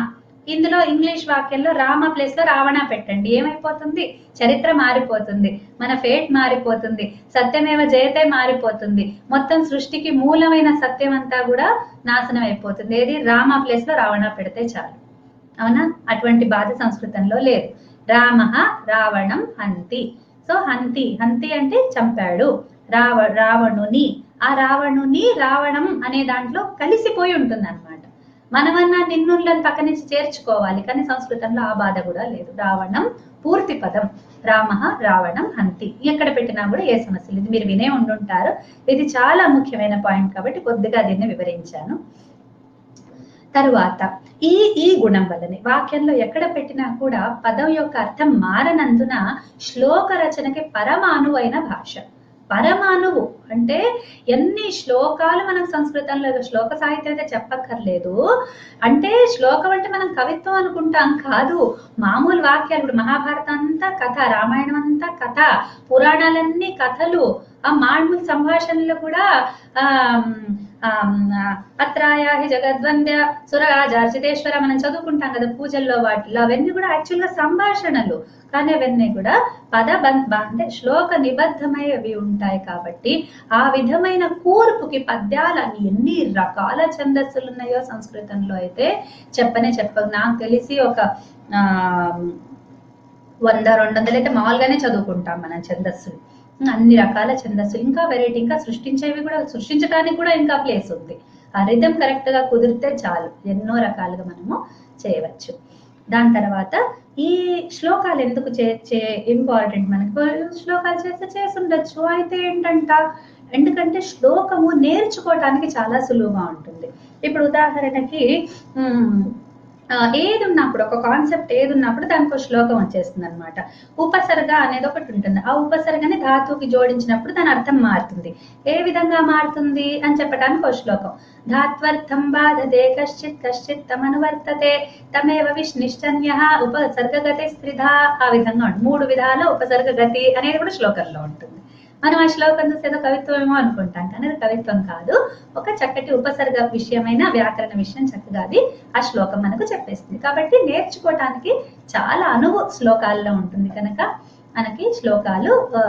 ఇందులో ఇంగ్లీష్ వాక్యంలో రామ ప్లేస్ లో రావణ పెట్టండి, ఏమైపోతుంది? చరిత్ర మారిపోతుంది, మన ఫేట్ మారిపోతుంది, సత్యమేవ జయతే మారిపోతుంది, మొత్తం సృష్టికి మూలమైన సత్యం అంతా కూడా నాశనం అయిపోతుంది. ఏది? రామ ప్లేస్ లో రావణ పెడితే చాలు, అవునా? అటువంటి బాధ సంస్కృతంలో లేదు. రామ రావణం హంతి. సో హంతి, హంతి అంటే చంపాడు. రావణుని, ఆ రావణుని రావణం అనే దాంట్లో కలిసిపోయి ఉంటుంది అనమాట. మనమన్నా నిన్నులను పక్క నుంచి చేర్చుకోవాలి, కానీ సంస్కృతంలో ఆ బాధ కూడా లేదు. రావణం పూర్తి పదం, రామ రావణం హంతి. ఎక్కడ పెట్టినా కూడా ఏ సమస్య లేదు. మీరు వినే ఉండుంటారు, ఇది చాలా ముఖ్యమైన పాయింట్ కాబట్టి కొద్దిగా దీన్ని వివరించాను. తరువాత ఈ గుణం వల్లనే వాక్యంలో ఎక్కడ పెట్టినా కూడా పదం యొక్క అర్థం మారనందున శ్లోక రచనకి పరమాణువైన భాష. పరమాణువు అంటే ఎన్ని శ్లోకాలు మనం సంస్కృతంలో, శ్లోక సాహిత్యం అయితే చెప్పక్కర్లేదు. అంటే శ్లోకం అంటే మనం కవిత్వం అనుకుంటాం, కాదు, మామూలు వాక్యాలు. ఇప్పుడు మహాభారతం అంతా కథ, రామాయణం అంతా కథ, పురాణాలన్నీ కథలు. ఆ మామూలు సంభాషణలు కూడా అత్రాయాహి జగద్వంద్య సురరాజార్చితేశ్వర మనం చదువుకుంటాం కదా పూజల్లో, వాటిలో అవన్నీ కూడా యాక్చువల్ గా సంభాషణలు. కానీ అవన్నీ కూడా అంటే శ్లోక నిబద్ధమైనవి ఉంటాయి. కాబట్టి ఆ విధమైన కూర్పుకి పద్యాలని ఎన్ని రకాల ఛందస్సులు ఉన్నాయో సంస్కృతంలో అయితే చెప్పకు. నాకు తెలిసి ఒక 100-200 అయితే మామూలుగానే చదువుకుంటాం మనం ఛందస్సులు. అన్ని రకాల ఛందస్సులు, ఇంకా వెరైటీ, ఇంకా సృష్టించేవి కూడా, సృష్టించడానికి కూడా ఇంకా ప్లేస్ ఉంది. ఆ రిథం కరెక్ట్ గా కుదిరితే చాలు, ఎన్నో రకాలుగా మనము చేయవచ్చు. దాని తర్వాత ఈ శ్లోకాలు ఎందుకు ఇంపార్టెంట్? మనకు శ్లోకాలు చేసి ఉండొచ్చు, అయితే ఏంటంట, ఎందుకంటే శ్లోకము నేర్చుకోవటానికి చాలా సులువుగా ఉంటుంది. ఇప్పుడు ఉదాహరణకి ఏది ఉన్నప్పుడు, ఒక కాన్సెప్ట్ ఏది ఉన్నప్పుడు దానికి ఒక శ్లోకం వచ్చేస్తుంది అనమాట. ఉపసర్గ అనేది ఒకటి ఉంటుంది. ఆ ఉపసర్గని ధాతువుకి జోడించినప్పుడు దాని అర్థం మారుతుంది. ఏ విధంగా మారుతుంది అని చెప్పడానికి ఒక శ్లోకం. ధాత్వర్థం బాధతే కశ్చిత్ కశ్చిత్ తమనువర్తతే తమేవ విష్నిష్టన్యః ఉపసర్గగతి స్త్రిధా. ఆ విధంగా 3 విధాల ఉపసర్గగతి అనేది కూడా శ్లోకంలో ఉంటుంది. మనం ఆ శ్లోకం చూసి ఏదో కవిత్వం ఏమో అనుకుంటాం, కానీ అది కవిత్వం కాదు. ఒక చక్కటి ఉపసర్గ విషయమైన వ్యాకరణ విషయం చక్కగా అది ఆ శ్లోకం మనకు చెప్పేస్తుంది. కాబట్టి నేర్చుకోవటానికి చాలా అనువు శ్లోకాల్లో ఉంటుంది కనుక మనకి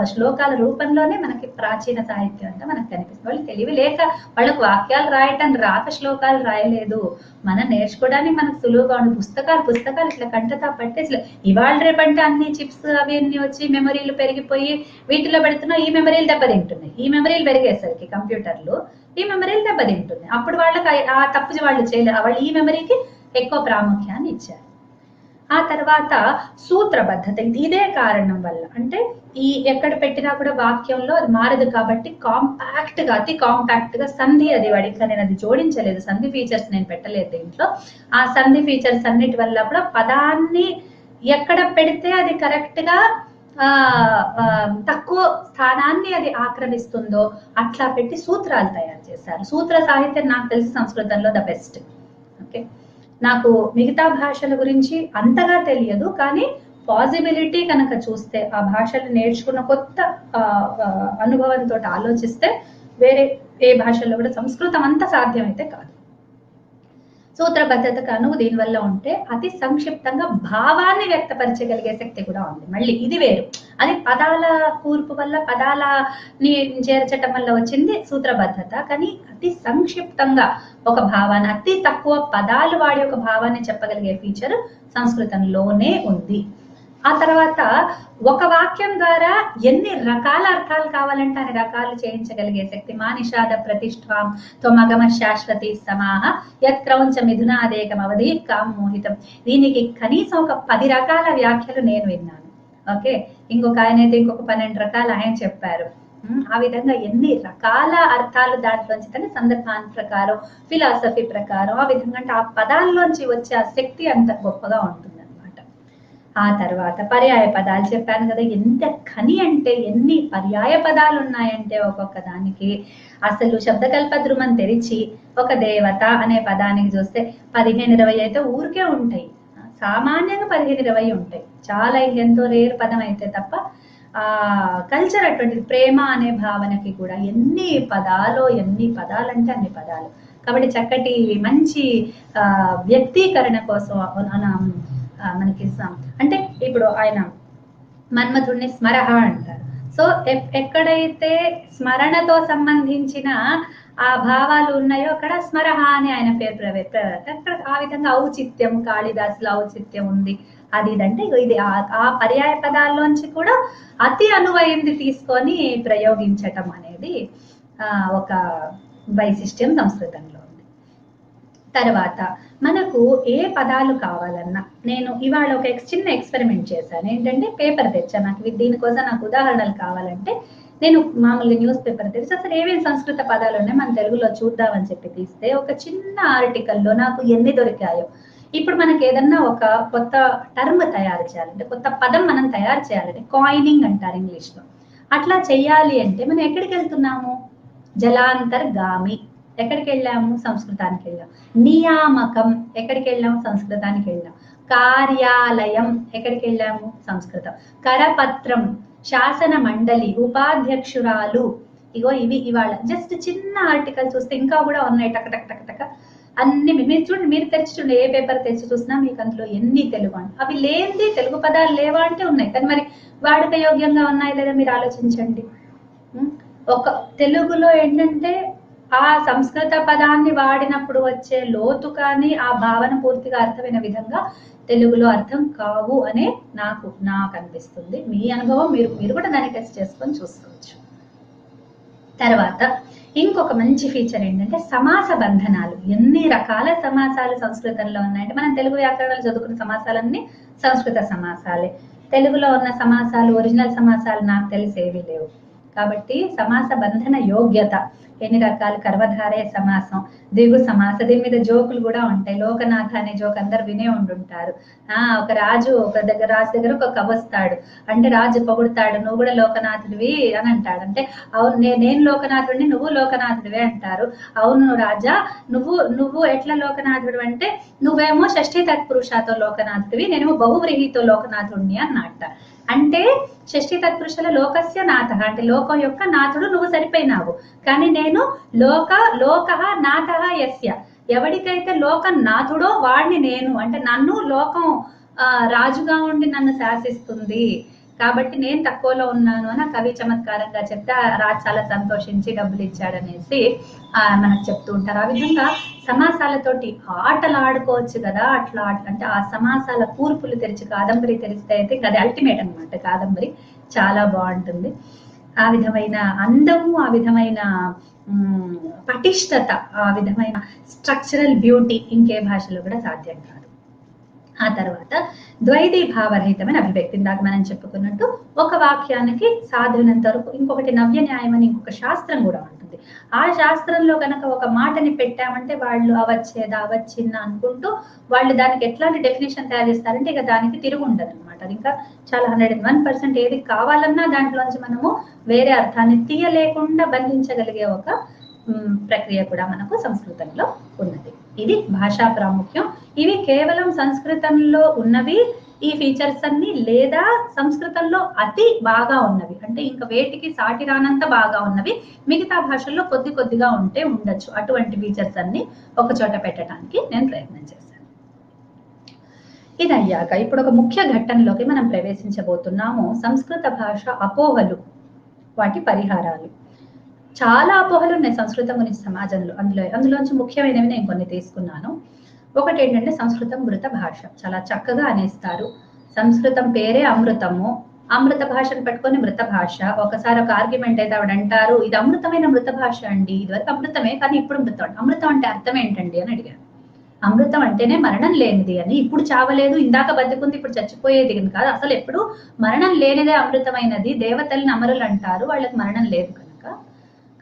శ్లోకాల రూపంలోనే మనకి ప్రాచీన సాహిత్యం అంతా మనకు కనిపిస్తుంది. వాళ్ళు తెలివి లేక వాళ్ళకు వాక్యాలు రాయటం రాక శ్లోకాలు రాయలేదు. మనం నేర్చుకోవడానికి మనకు సులువుగా ఉండే పుస్తకాలు ఇట్లా కంటతా పట్టేసి ఇవాళ రేపంటే అన్ని చిప్స్ అవి అన్ని వచ్చి మెమరీలు పెరిగిపోయి వీటిలో పెడుతున్నా ఈ మెమరీలు దెబ్బతింటున్నాయి. ఈ మెమరీలు పెరిగేసరికి కంప్యూటర్లు ఈ మెమరీలు దెబ్బతింటున్నాయి. అప్పుడు వాళ్ళకి ఆ తప్పు వాళ్ళు చేయలేదు, వాళ్ళు ఈ మెమరీకి ఎక్కువ ప్రాముఖ్యాన్ని ఇచ్చారు. ఆ తర్వాత సూత్రబద్ధత, ఇదే కారణం వల్ల, అంటే ఈ ఎక్కడ పెట్టినా కూడా వాక్యంలో అది మారదు కాబట్టి అతి కాంపాక్ట్ గా సంధి, అది వాడికి నేను అది జోడించలేదు, సంధి ఫీచర్స్ నేను పెట్టలేదు దీంట్లో. ఆ సంధి ఫీచర్స్ అన్నిటి వల్ల కూడా పదాన్ని ఎక్కడ పెడితే అది కరెక్ట్ గా తక్కువ స్థానాన్ని అది ఆక్రమిస్తుందో అట్లా పెట్టి సూత్రాలు తయారు చేశారు. సూత్ర సాహిత్యం నాకు తెలిసి సంస్కృతంలో ద బెస్ట్. ఓకే, నాకు మిగతా భాషల గురించి అంతగా తెలియదు, కానీ పాసిబిలిటీ కనుక చూస్తే, ఆ భాషలు నేర్చుకున్న కొత్త అనుభవంతో ఆలోచిస్తే వేరే ఏ భాషల్లో కూడా సంస్కృతం అంత సాధ్యమైతే కాదు. సూత్రబద్ధతకు అనువు దీనివల్ల ఉంటే అతి సంక్షిప్తంగా భావాన్ని వ్యక్తపరచగలిగే శక్తి కూడా ఉంది. మళ్ళీ ఇది వేరు, అది పదాల కూర్పు వల్ల పదాలని చేర్చటం వల్ల వచ్చింది సూత్రబద్ధత. కానీ అతి సంక్షిప్తంగా ఒక భావాన్ని, అతి తక్కువ పదాలు వాడి ఒక భావాన్ని చెప్పగలిగే ఫీచర్ సంస్కృతంలోనే ఉంది. ఆ తర్వాత ఒక వాక్యం ద్వారా ఎన్ని రకాల అర్థాలు కావాలంటే అన్ని రకాలు చేయించగలిగే శక్తి. మా నిషాద ప్రతిష్ఠాం త్వమగమ శాశ్వతి సమాహ యత్క్రౌంచ మిథునాదేకం అవధి కాం మోహితం. దీనికి కనీసం ఒక 10 రకాల వ్యాఖ్యలు నేను విన్నాను. ఓకే, ఇంకొక ఆయన అయితే ఇంకొక 12 రకాలు ఆయన చెప్పారు. ఆ విధంగా ఎన్ని రకాల అర్థాలు దాంట్లోంచి, తన సందర్భాన్ని ప్రకారం, ఫిలాసఫీ ప్రకారం, ఆ విధంగా అంటే ఆ పదాల్లోంచి వచ్చే ఆ శక్తి అంత గొప్పగా ఉంటుంది. ఆ తర్వాత పర్యాయ పదాలు చెప్పాను కదా, ఎంత ఖని అంటే ఎన్ని పర్యాయ పదాలు ఉన్నాయంటే ఒక్కొక్క దానికి. అసలు శబ్దకల్ప ద్రుమం తెరిచి ఒక దేవత అనే పదానికి చూస్తే 15-20 అయితే ఊరికే ఉంటాయి. సామాన్యంగా 15-20 ఉంటాయి. చాలా ఎంతో రేర్ పదం అయితే తప్ప ఆ కల్చర్ అటువంటిది. ప్రేమ అనే భావనకి కూడా ఎన్ని పదాలు అంటే అన్ని పదాలు. కాబట్టి చక్కటి మంచి వ్యక్తీకరణ కోసం మనకి అంటే ఇప్పుడు ఆయన మన్మధుడిని స్మరహ అంటారు. సో ఎక్కడైతే స్మరణతో సంబంధించిన ఆ భావాలు ఉన్నాయో అక్కడ స్మరహ అని ఆయన పేరు అక్కడ ఆ విధంగా ఔచిత్యం, కాళిదాసులో ఔచిత్యం ఉంది. అది ఇదంటే ఇది ఆ పర్యాయ పదాల్లోంచి కూడా అతి అనువైంది తీసుకొని ప్రయోగించటం అనేది ఒక వైశిష్ట్యం సంస్కృతంలో. తర్వాత మనకు ఏ పదాలు కావాలన్నా, నేను ఇవాళ ఒక చిన్న ఎక్స్పెరిమెంట్ చేశాను. ఏంటంటే పేపర్ తెచ్చా, నాకు దీనికోసం నాకు ఉదాహరణలు కావాలంటే నేను మామూలుగా న్యూస్ పేపర్ తెచ్చి అసలు ఏమేమి సంస్కృత పదాలు ఉన్నాయి మన తెలుగులో చూద్దామని చెప్పి తీస్తే ఒక చిన్న ఆర్టికల్లో నాకు ఎన్ని దొరికాయో. ఇప్పుడు మనకి ఏదన్నా ఒక కొత్త టర్మ్ తయారు చేయాలంటే, కొత్త పదం మనం తయారు చేయాలంటే కాయినింగ్ అంటారు ఇంగ్లీష్లో. అట్లా చెయ్యాలి అంటే మనం ఎక్కడికి వెళ్తున్నాము? జలాంతర్గామి ఎక్కడికి వెళ్ళాము? సంస్కృతానికి వెళ్ళాం. నియామకం ఎక్కడికి వెళ్ళాము? సంస్కృతానికి వెళ్ళాం. కార్యాలయం ఎక్కడికి వెళ్ళాము? సంస్కృతం. కరపత్రం, శాసన మండలి, ఉపాధ్యక్షురాలు, ఇగో ఇవి ఇవాళ జస్ట్ చిన్న ఆర్టికల్ చూస్తే ఇంకా కూడా ఉన్నాయి. టక టక టక టక అన్ని మీరు చూడండి, మీరు తెచ్చి చూడండి, ఏ పేపర్ తెచ్చి చూసినా మీకు అందులో ఎన్ని తెలుగు అంటే అవి లేనిది తెలుగు పదాలు లేవా అంటే ఉన్నాయి. కానీ మరి వాడుక యోగ్యంగా ఉన్నాయి లేదా మీరు ఆలోచించండి. ఒక తెలుగులో ఏంటంటే ఆ సంస్కృత పదాన్ని వాడినప్పుడు వచ్చే లోతు కానీ ఆ భావన పూర్తిగా అర్థమైన విధంగా తెలుగులో అర్థం కావు అనే నాకు అనిపిస్తుంది. మీ అనుభవం మీరు కూడా దాన్ని టెస్ట్ చేసుకొని చూసుకోవచ్చు. తర్వాత ఇంకొక మంచి ఫీచర్ ఏంటంటే సమాస బంధనాలు. ఎన్ని రకాల సమాసాలు సంస్కృతంలో ఉన్నాయంటే, మనం తెలుగు వ్యాకరణాలు చదువుకున్న సమాసాలన్నీ సంస్కృత సమాసాలే. తెలుగులో ఉన్న సమాసాలు, ఒరిజినల్ సమాసాలు నాకు తెలిసేవి లేవు. కాబట్టి సమాస బంధన యోగ్యత ఎన్ని రకాలు. కర్మధారయ సమాసం, దిగు సమాసం, దీని మీద జోకులు కూడా ఉంటాయి. లోకనాథ అనే జోక్ అందరు వినే ఉండుంటారు. ఒక రాజు రాజు దగ్గర ఒక కవి వస్తాడు. అంటే రాజు పొగుడతాడు, నువ్వు కూడా లోకనాథుడివి అని అంటాడు. అంటే అవును, నేను లోకనాథుడిని, నువ్వు లోకనాథుడివే అంటారు. అవును రాజా, నువ్వు ఎట్లా లోకనాథుడు అంటే, నువ్వేమో షష్ఠీ తత్పురుషాతో లోకనాథుడివి, నేనేమో బహువ్రీహితో లోకనాథుడిని అన్నట్ట. అంటే షష్ఠీ తత్పురుషుల లోకస్య నాథ అంటే లోకం యొక్క నాథుడు నువ్వు సరిపోయినావు. కానీ నేను లోక నాథ యస్య, ఎవడికైతే లోక నాథుడో వాడిని నేను, అంటే నన్ను లోకం రాజుగా ఉండి నన్ను శాసిస్తుంది కాబట్టి నేను తక్కువలో ఉన్నాను అని కవి చమత్కారంగా చెప్తే రాజు చాలా సంతోషించి డబ్బులు ఇచ్చాడనేసి మనకు చెప్తూ ఉంటారు. ఆ విధంగా సమాసాలతోటి ఆటలు ఆడుకోవచ్చు కదా. అట్లా అంటే ఆ సమాసాల కూర్పులు తెరిచి కాదంబరి తెరిస్తే అయితే అది అల్టిమేట్ అనమాట. కాదంబరి చాలా బాగుంటుంది. ఆ విధమైన అందము, ఆ విధమైన పటిష్టత, ఆ విధమైన స్ట్రక్చరల్ బ్యూటీ ఇంకే భాషలో కూడా సాధ్యం కాదు. ఆ తర్వాత ద్వైతీ భావరహితమైన అభివ్యక్తి. ఇందాక మనం చెప్పుకున్నట్టు ఒక వాక్యానికి సాధ్యమైనంత వరకు ఇంకొకటి నవ్య న్యాయం అని ఇంకొక శాస్త్రం కూడా ఉంటుంది. ఆ శాస్త్రంలో కనుక ఒక మాటని పెట్టామంటే వాళ్ళు అవచ్చిన అనుకుంటూ వాళ్ళు దానికి ఎట్లాంటి డెఫినేషన్ తయారు చేస్తారంటే ఇక దానికి తిరుగు ఉండదు అనమాట. అది ఇంకా చాలా 101% ఏది కావాలన్నా దాంట్లోంచి మనము వేరే అర్థాన్ని తీయలేకుండా బంధించగలిగే ఒక ప్రక్రియ కూడా మనకు సంస్కృతంలో ఉన్నది. ఇది భాషా ప్రాముఖ్యం. ఇవి కేవలం సంస్కృతంలో ఉన్నవి ఈ ఫీచర్స్ అన్ని లేదా సంస్కృతంలో అతి బాగా ఉన్నవి, అంటే ఇంకా వేటికి సాటి రానంత బాగా ఉన్నవి మిగతా భాషల్లో కొద్ది కొద్దిగా ఉంటే ఉండొచ్చు. అటువంటి ఫీచర్స్ అన్ని ఒక చోట పెట్టడానికి నేను ప్రయత్నం చేశాను. ఇది అయ్యాక ఇప్పుడు ఒక ముఖ్య ఘట్టంలోకి మనం ప్రవేశించబోతున్నాము. సంస్కృత భాష అపోహలు, వాటి పరిహారాలు. చాలా అపోహలు ఉన్నాయి సంస్కృతం గురించి సమాజంలో. అందులోంచి ముఖ్యమైనవి నేను కొన్ని తీసుకున్నాను. ఒకటి ఏంటంటే సంస్కృతం మృత భాష, చాలా చక్కగా అనేస్తారు. సంస్కృతం పేరే అమృతము, అమృత భాషను పెట్టుకొని మృత భాష. ఒకసారి ఒక ఆర్గ్యుమెంట్ అయితే ఆవిడ అంటారు, ఇది అమృతమైన మృత భాష అండి, ఇదివరకు అమృతమే కానీ ఇప్పుడు మృతం. అమృతం అంటే అర్థం ఏంటండి అని అడిగారు. అమృతం అంటేనే మరణం లేనిది అని, ఇప్పుడు చావలేదు, ఇందాక బతుకుంది, ఇప్పుడు చచ్చిపోయేది కాదు, అసలు ఎప్పుడు మరణం లేనిదే అమృతమైనది. దేవతల్ని అమరులు అంటారు, వాళ్ళకి మరణం లేదు కనుక.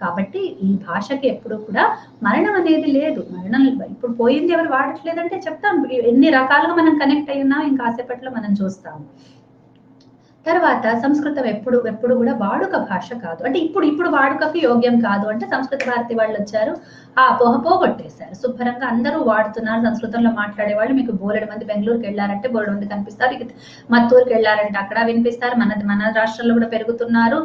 కాబట్టి ఈ భాషకి ఎప్పుడు కూడా మరణం అనేది లేదు. మరణం ఇప్పుడు పోయింది ఎవరు వాడట్లేదంటే చెప్తాం, ఎన్ని రకాలుగా మనం కనెక్ట్ అయ్యున్నాం ఇంకాసేపట్లో మనం చూస్తాము. తర్వాత సంస్కృతం ఎప్పుడు కూడా వాడుక భాష కాదు, అంటే ఇప్పుడు వాడుకకి యోగ్యం కాదు అంటే సంస్కృత భారతి వాళ్ళు వచ్చారు, ఆ అపోహ పోగొట్టేశారు. శుభ్రంగా అందరూ వాడుతున్నారు. సంస్కృతంలో మాట్లాడే వాళ్ళు మీకు బోలెడు మంది బెంగళూరుకి వెళ్ళారంటే బోలెడు మంది కనిపిస్తారు, మత్తూరుకి వెళ్ళారంటే అక్కడ వినిపిస్తారు. మన రాష్ట్రాల్లో కూడా పెరుగుతున్నారు,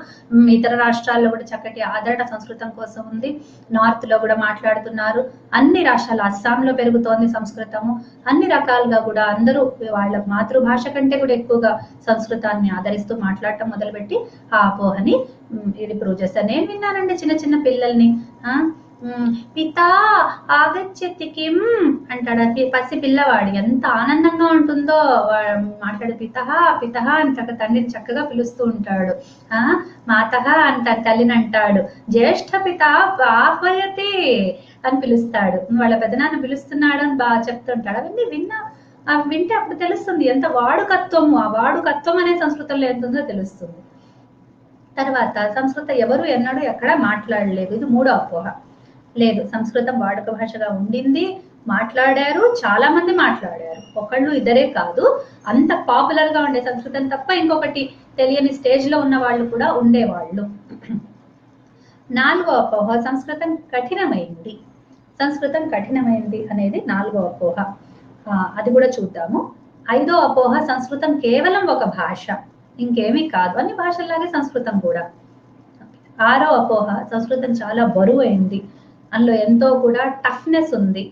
ఇతర రాష్ట్రాల్లో కూడా చక్కటి ఆదరణ సంస్కృతం కోసం ఉంది. నార్త్ లో కూడా మాట్లాడుతున్నారు, అన్ని రాష్ట్రాలు, అస్సాంలో పెరుగుతోంది సంస్కృతము. అన్ని రకాలుగా కూడా అందరూ వాళ్ళ మాతృభాష కంటే కూడా ఎక్కువగా సంస్కృతాన్ని ఆదరిస్తూ మాట్లాడటం మొదలుపెట్టి ఆ అపోహని ఇది ప్రూవ్ చేస్తారు. నేను విన్నానండి చిన్న చిన్న పిల్లల్ని, పితా ఆగచ్చతి కిం అంటాడు. పసి పిల్లవాడు ఎంత ఆనందంగా ఉంటుందో మాట్లాడే పితహ అని తండ్రిని చక్కగా పిలుస్తూ ఉంటాడు. మాతహ అంటాడు, తల్లిని అంటాడు. జ్యేష్ఠ పిత ఆహ్వయతే అని పిలుస్తాడు, వాళ్ళ పెదనాన్న పిలుస్తున్నాడు అని బాగా చెప్తుంటాడు. అవన్నీ వింటే అప్పుడు తెలుస్తుంది ఎంత వాడుకత్వము, ఆ వాడుకత్వం అనే సంస్కృతంలో ఎంత ఉందో తెలుస్తుంది. తర్వాత సంస్కృతం ఎవరు ఎన్నడూ ఎక్కడా మాట్లాడలేదు, ఇది మూడో అపోహ. లేదు, సంస్కృతం వాడుక భాషగా ఉండింది, మాట్లాడారు, చాలా మంది మాట్లాడారు, ఒకళ్ళు ఇద్దరే కాదు. అంత పాపులర్ గా ఉండే సంస్కృతం తప్ప ఇంకొకటి తెలియని స్టేజ్ లో ఉన్న వాళ్ళు కూడా ఉండేవాళ్ళు. నాలుగో అపోహ సంస్కృతం కఠినమైంది. సంస్కృతం కఠినమైంది అనేది నాలుగో అపోహ, అది కూడా చూద్దాము. ఐదో అపోహ సంస్కృతం కేవలం ఒక భాష, ఇంకేమీ కాదు, అన్ని భాషల్లాగే సంస్కృతం కూడా. ఆరో అపోహ సంస్కృతం చాలా బరువైంది, అందులో ఎంతో కూడా టఫ్నెస్ ఉంది.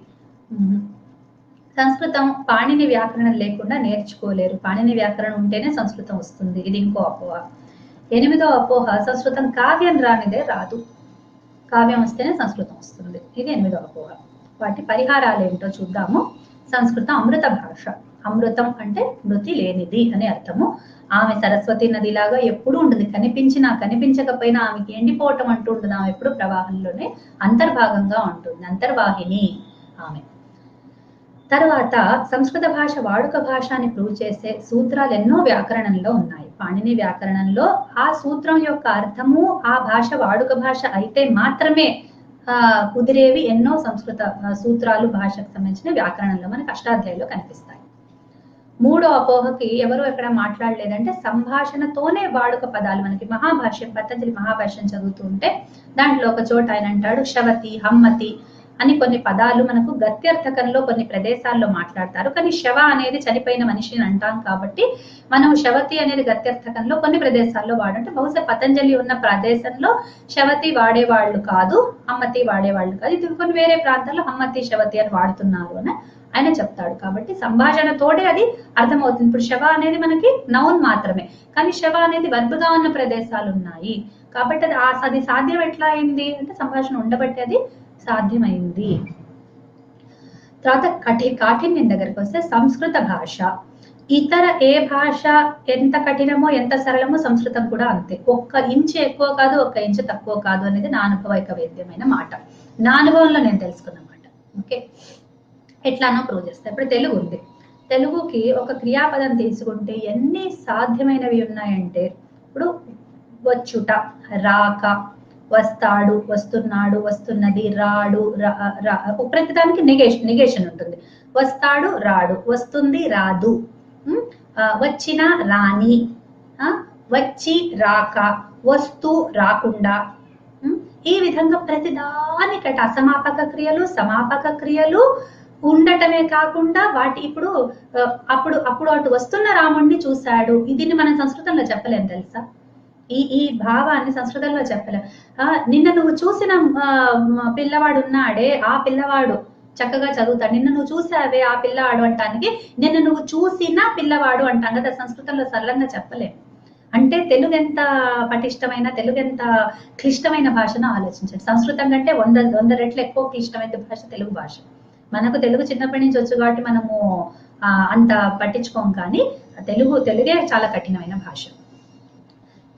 సంస్కృతం పాణిని వ్యాకరణం లేకుండా నేర్చుకోలేరు, పాణిని వ్యాకరణం ఉంటేనే సంస్కృతం వస్తుంది, ఇది ఇంకో అపోహ. ఎనిమిదో అపోహ సంస్కృతం కావ్యం రానిదే రాదు, కావ్యం వస్తేనే సంస్కృతం వస్తుంది, ఇది ఎనిమిదో అపోహ. వాటి పరిహారాలు ఏంటో చూద్దాము. సంస్కృతం అమృత భాష, అమృతం అంటే మృతి లేనిది అని అర్థము. ఆమె సరస్వతి నదిలాగా ఎప్పుడు ఉంటుంది, కనిపించినా కనిపించకపోయినా ఆమెకి ఎండిపోవటం అంటూ ఉంటుంది. ఆమె ఎప్పుడు ప్రవాహంలోనే అంతర్భాగంగా ఉంటుంది, అంతర్వాహిని ఆమె. తర్వాత సంస్కృత భాష వాడుక భాష అని ప్రూవ్ చేసే సూత్రాలు ఎన్నో వ్యాకరణంలో ఉన్నాయి. పాణిని వ్యాకరణంలో ఆ సూత్రం యొక్క అర్థము ఆ భాష వాడుక భాష అయితే మాత్రమే కుదిరేవి ఎన్నో సంస్కృత సూత్రాలు భాషకు సంబంధించిన వ్యాకరణంలో మనకి అష్టాధ్యాయులో కనిపిస్తాయి. మూడో అపోహకి ఎవరు ఎక్కడ మాట్లాడలేదంటే సంభాషణతోనే వాడుక పదాలు. మనకి మహాభాష్యం, పతంజలి మహాభాష్యం చదువుతూ ఉంటే దాంట్లో ఒక చోట ఆయన అంటాడు శవతి, హమ్మతి అని కొన్ని పదాలు మనకు గత్యర్థకంలో కొన్ని ప్రదేశాల్లో మాట్లాడతారు, కానీ శవ అనేది చనిపోయిన మనిషిని అంటాం కాబట్టి మనం శవతి అనేది గత్యర్థకంలో కొన్ని ప్రదేశాల్లో వాడంటే బహుశా పతంజలి ఉన్న ప్రదేశంలో శవతి వాడేవాళ్ళు కాదు, హమ్మతి వాడేవాళ్ళు కాదు, ఇది కొన్ని వేరే ప్రాంతాల్లో హమ్మతి శవతి అని వాడుతున్నారు అని ఆయన చెప్తాడు. కాబట్టి సంభాషణతోటే అది అర్థమవుతుంది. ఇప్పుడు శవ అనేది మనకి నౌన్ మాత్రమే, కానీ శవ అనేది వర్బ్గా ఉన్న ప్రదేశాలు ఉన్నాయి కాబట్టి అది సాధ్యం ఎట్లా అయింది అంటే సంభాషణ ఉండబట్టి అది సాధ్యమైంది. తర్వాత కాఠిన్యం దగ్గరికి వస్తే సంస్కృత భాష ఇతర ఏ భాష ఎంత కఠినమో ఎంత సరళమో సంస్కృతం కూడా అంతే. 1 ఇంచు ఎక్కువ కాదు, 1 ఇంచు తక్కువ కాదు అనేది నా అనుభవైక వేద్యమైన మాట, నా అనుభవంలో నేను తెలుసుకున్నమాట. ఓకే, ఎట్లానో ప్రూవ్ చేస్తా. ఇప్పుడు తెలుగు ఉంది, తెలుగుకి ఒక క్రియాపదం తీసుకుంటే ఎన్ని సాధ్యమైనవి ఉన్నాయంటే ఇప్పుడు వచ్చుట, రాక, వస్తాడు, వస్తున్నాడు, వస్తున్నది, రాడు, ప్రతిదానికి నెగేషన్ ఉంటుంది. వస్తాడు, రాడు, వస్తుంది, రాదు, వచ్చిన, రాని, వచ్చి, రాక, వస్తూ, రాకుండా, ఈ విధంగా ప్రతిదానికట అసమాపక క్రియలు, సమాపక క్రియలు, ఉండటమే కాకుండా వాటి ఇప్పుడు అప్పుడు అప్పుడు అటు వస్తున్న రాముడిని చూశాడు. దీన్ని మనం సంస్కృతంలో చెప్పలేం తెలుసా? ఈ ఈ భావాన్ని సంస్కృతంలో చెప్పలేం. నిన్న నువ్వు చూసిన పిల్లవాడు ఉన్నాడే, ఆ పిల్లవాడు చక్కగా చదువుతాడు. నిన్న నువ్వు చూసావే ఆ పిల్లవాడు అంటానికి నిన్న నువ్వు చూసిన పిల్లవాడు అంటాం కదా, సంస్కృతంలో సరళంగా చెప్పలేం. అంటే తెలుగు ఎంత పటిష్టమైన, తెలుగు ఎంత క్లిష్టమైన భాషను ఆలోచించండి. సంస్కృతం కంటే 100 రెట్లు ఎక్కువ క్లిష్టమైన భాష తెలుగు భాష. మనకు తెలుగు చిన్నప్పటి నుంచి వచ్చు కాబట్టి మనము అంత పట్టించుకోం, కానీ తెలుగే చాలా కఠినమైన భాష.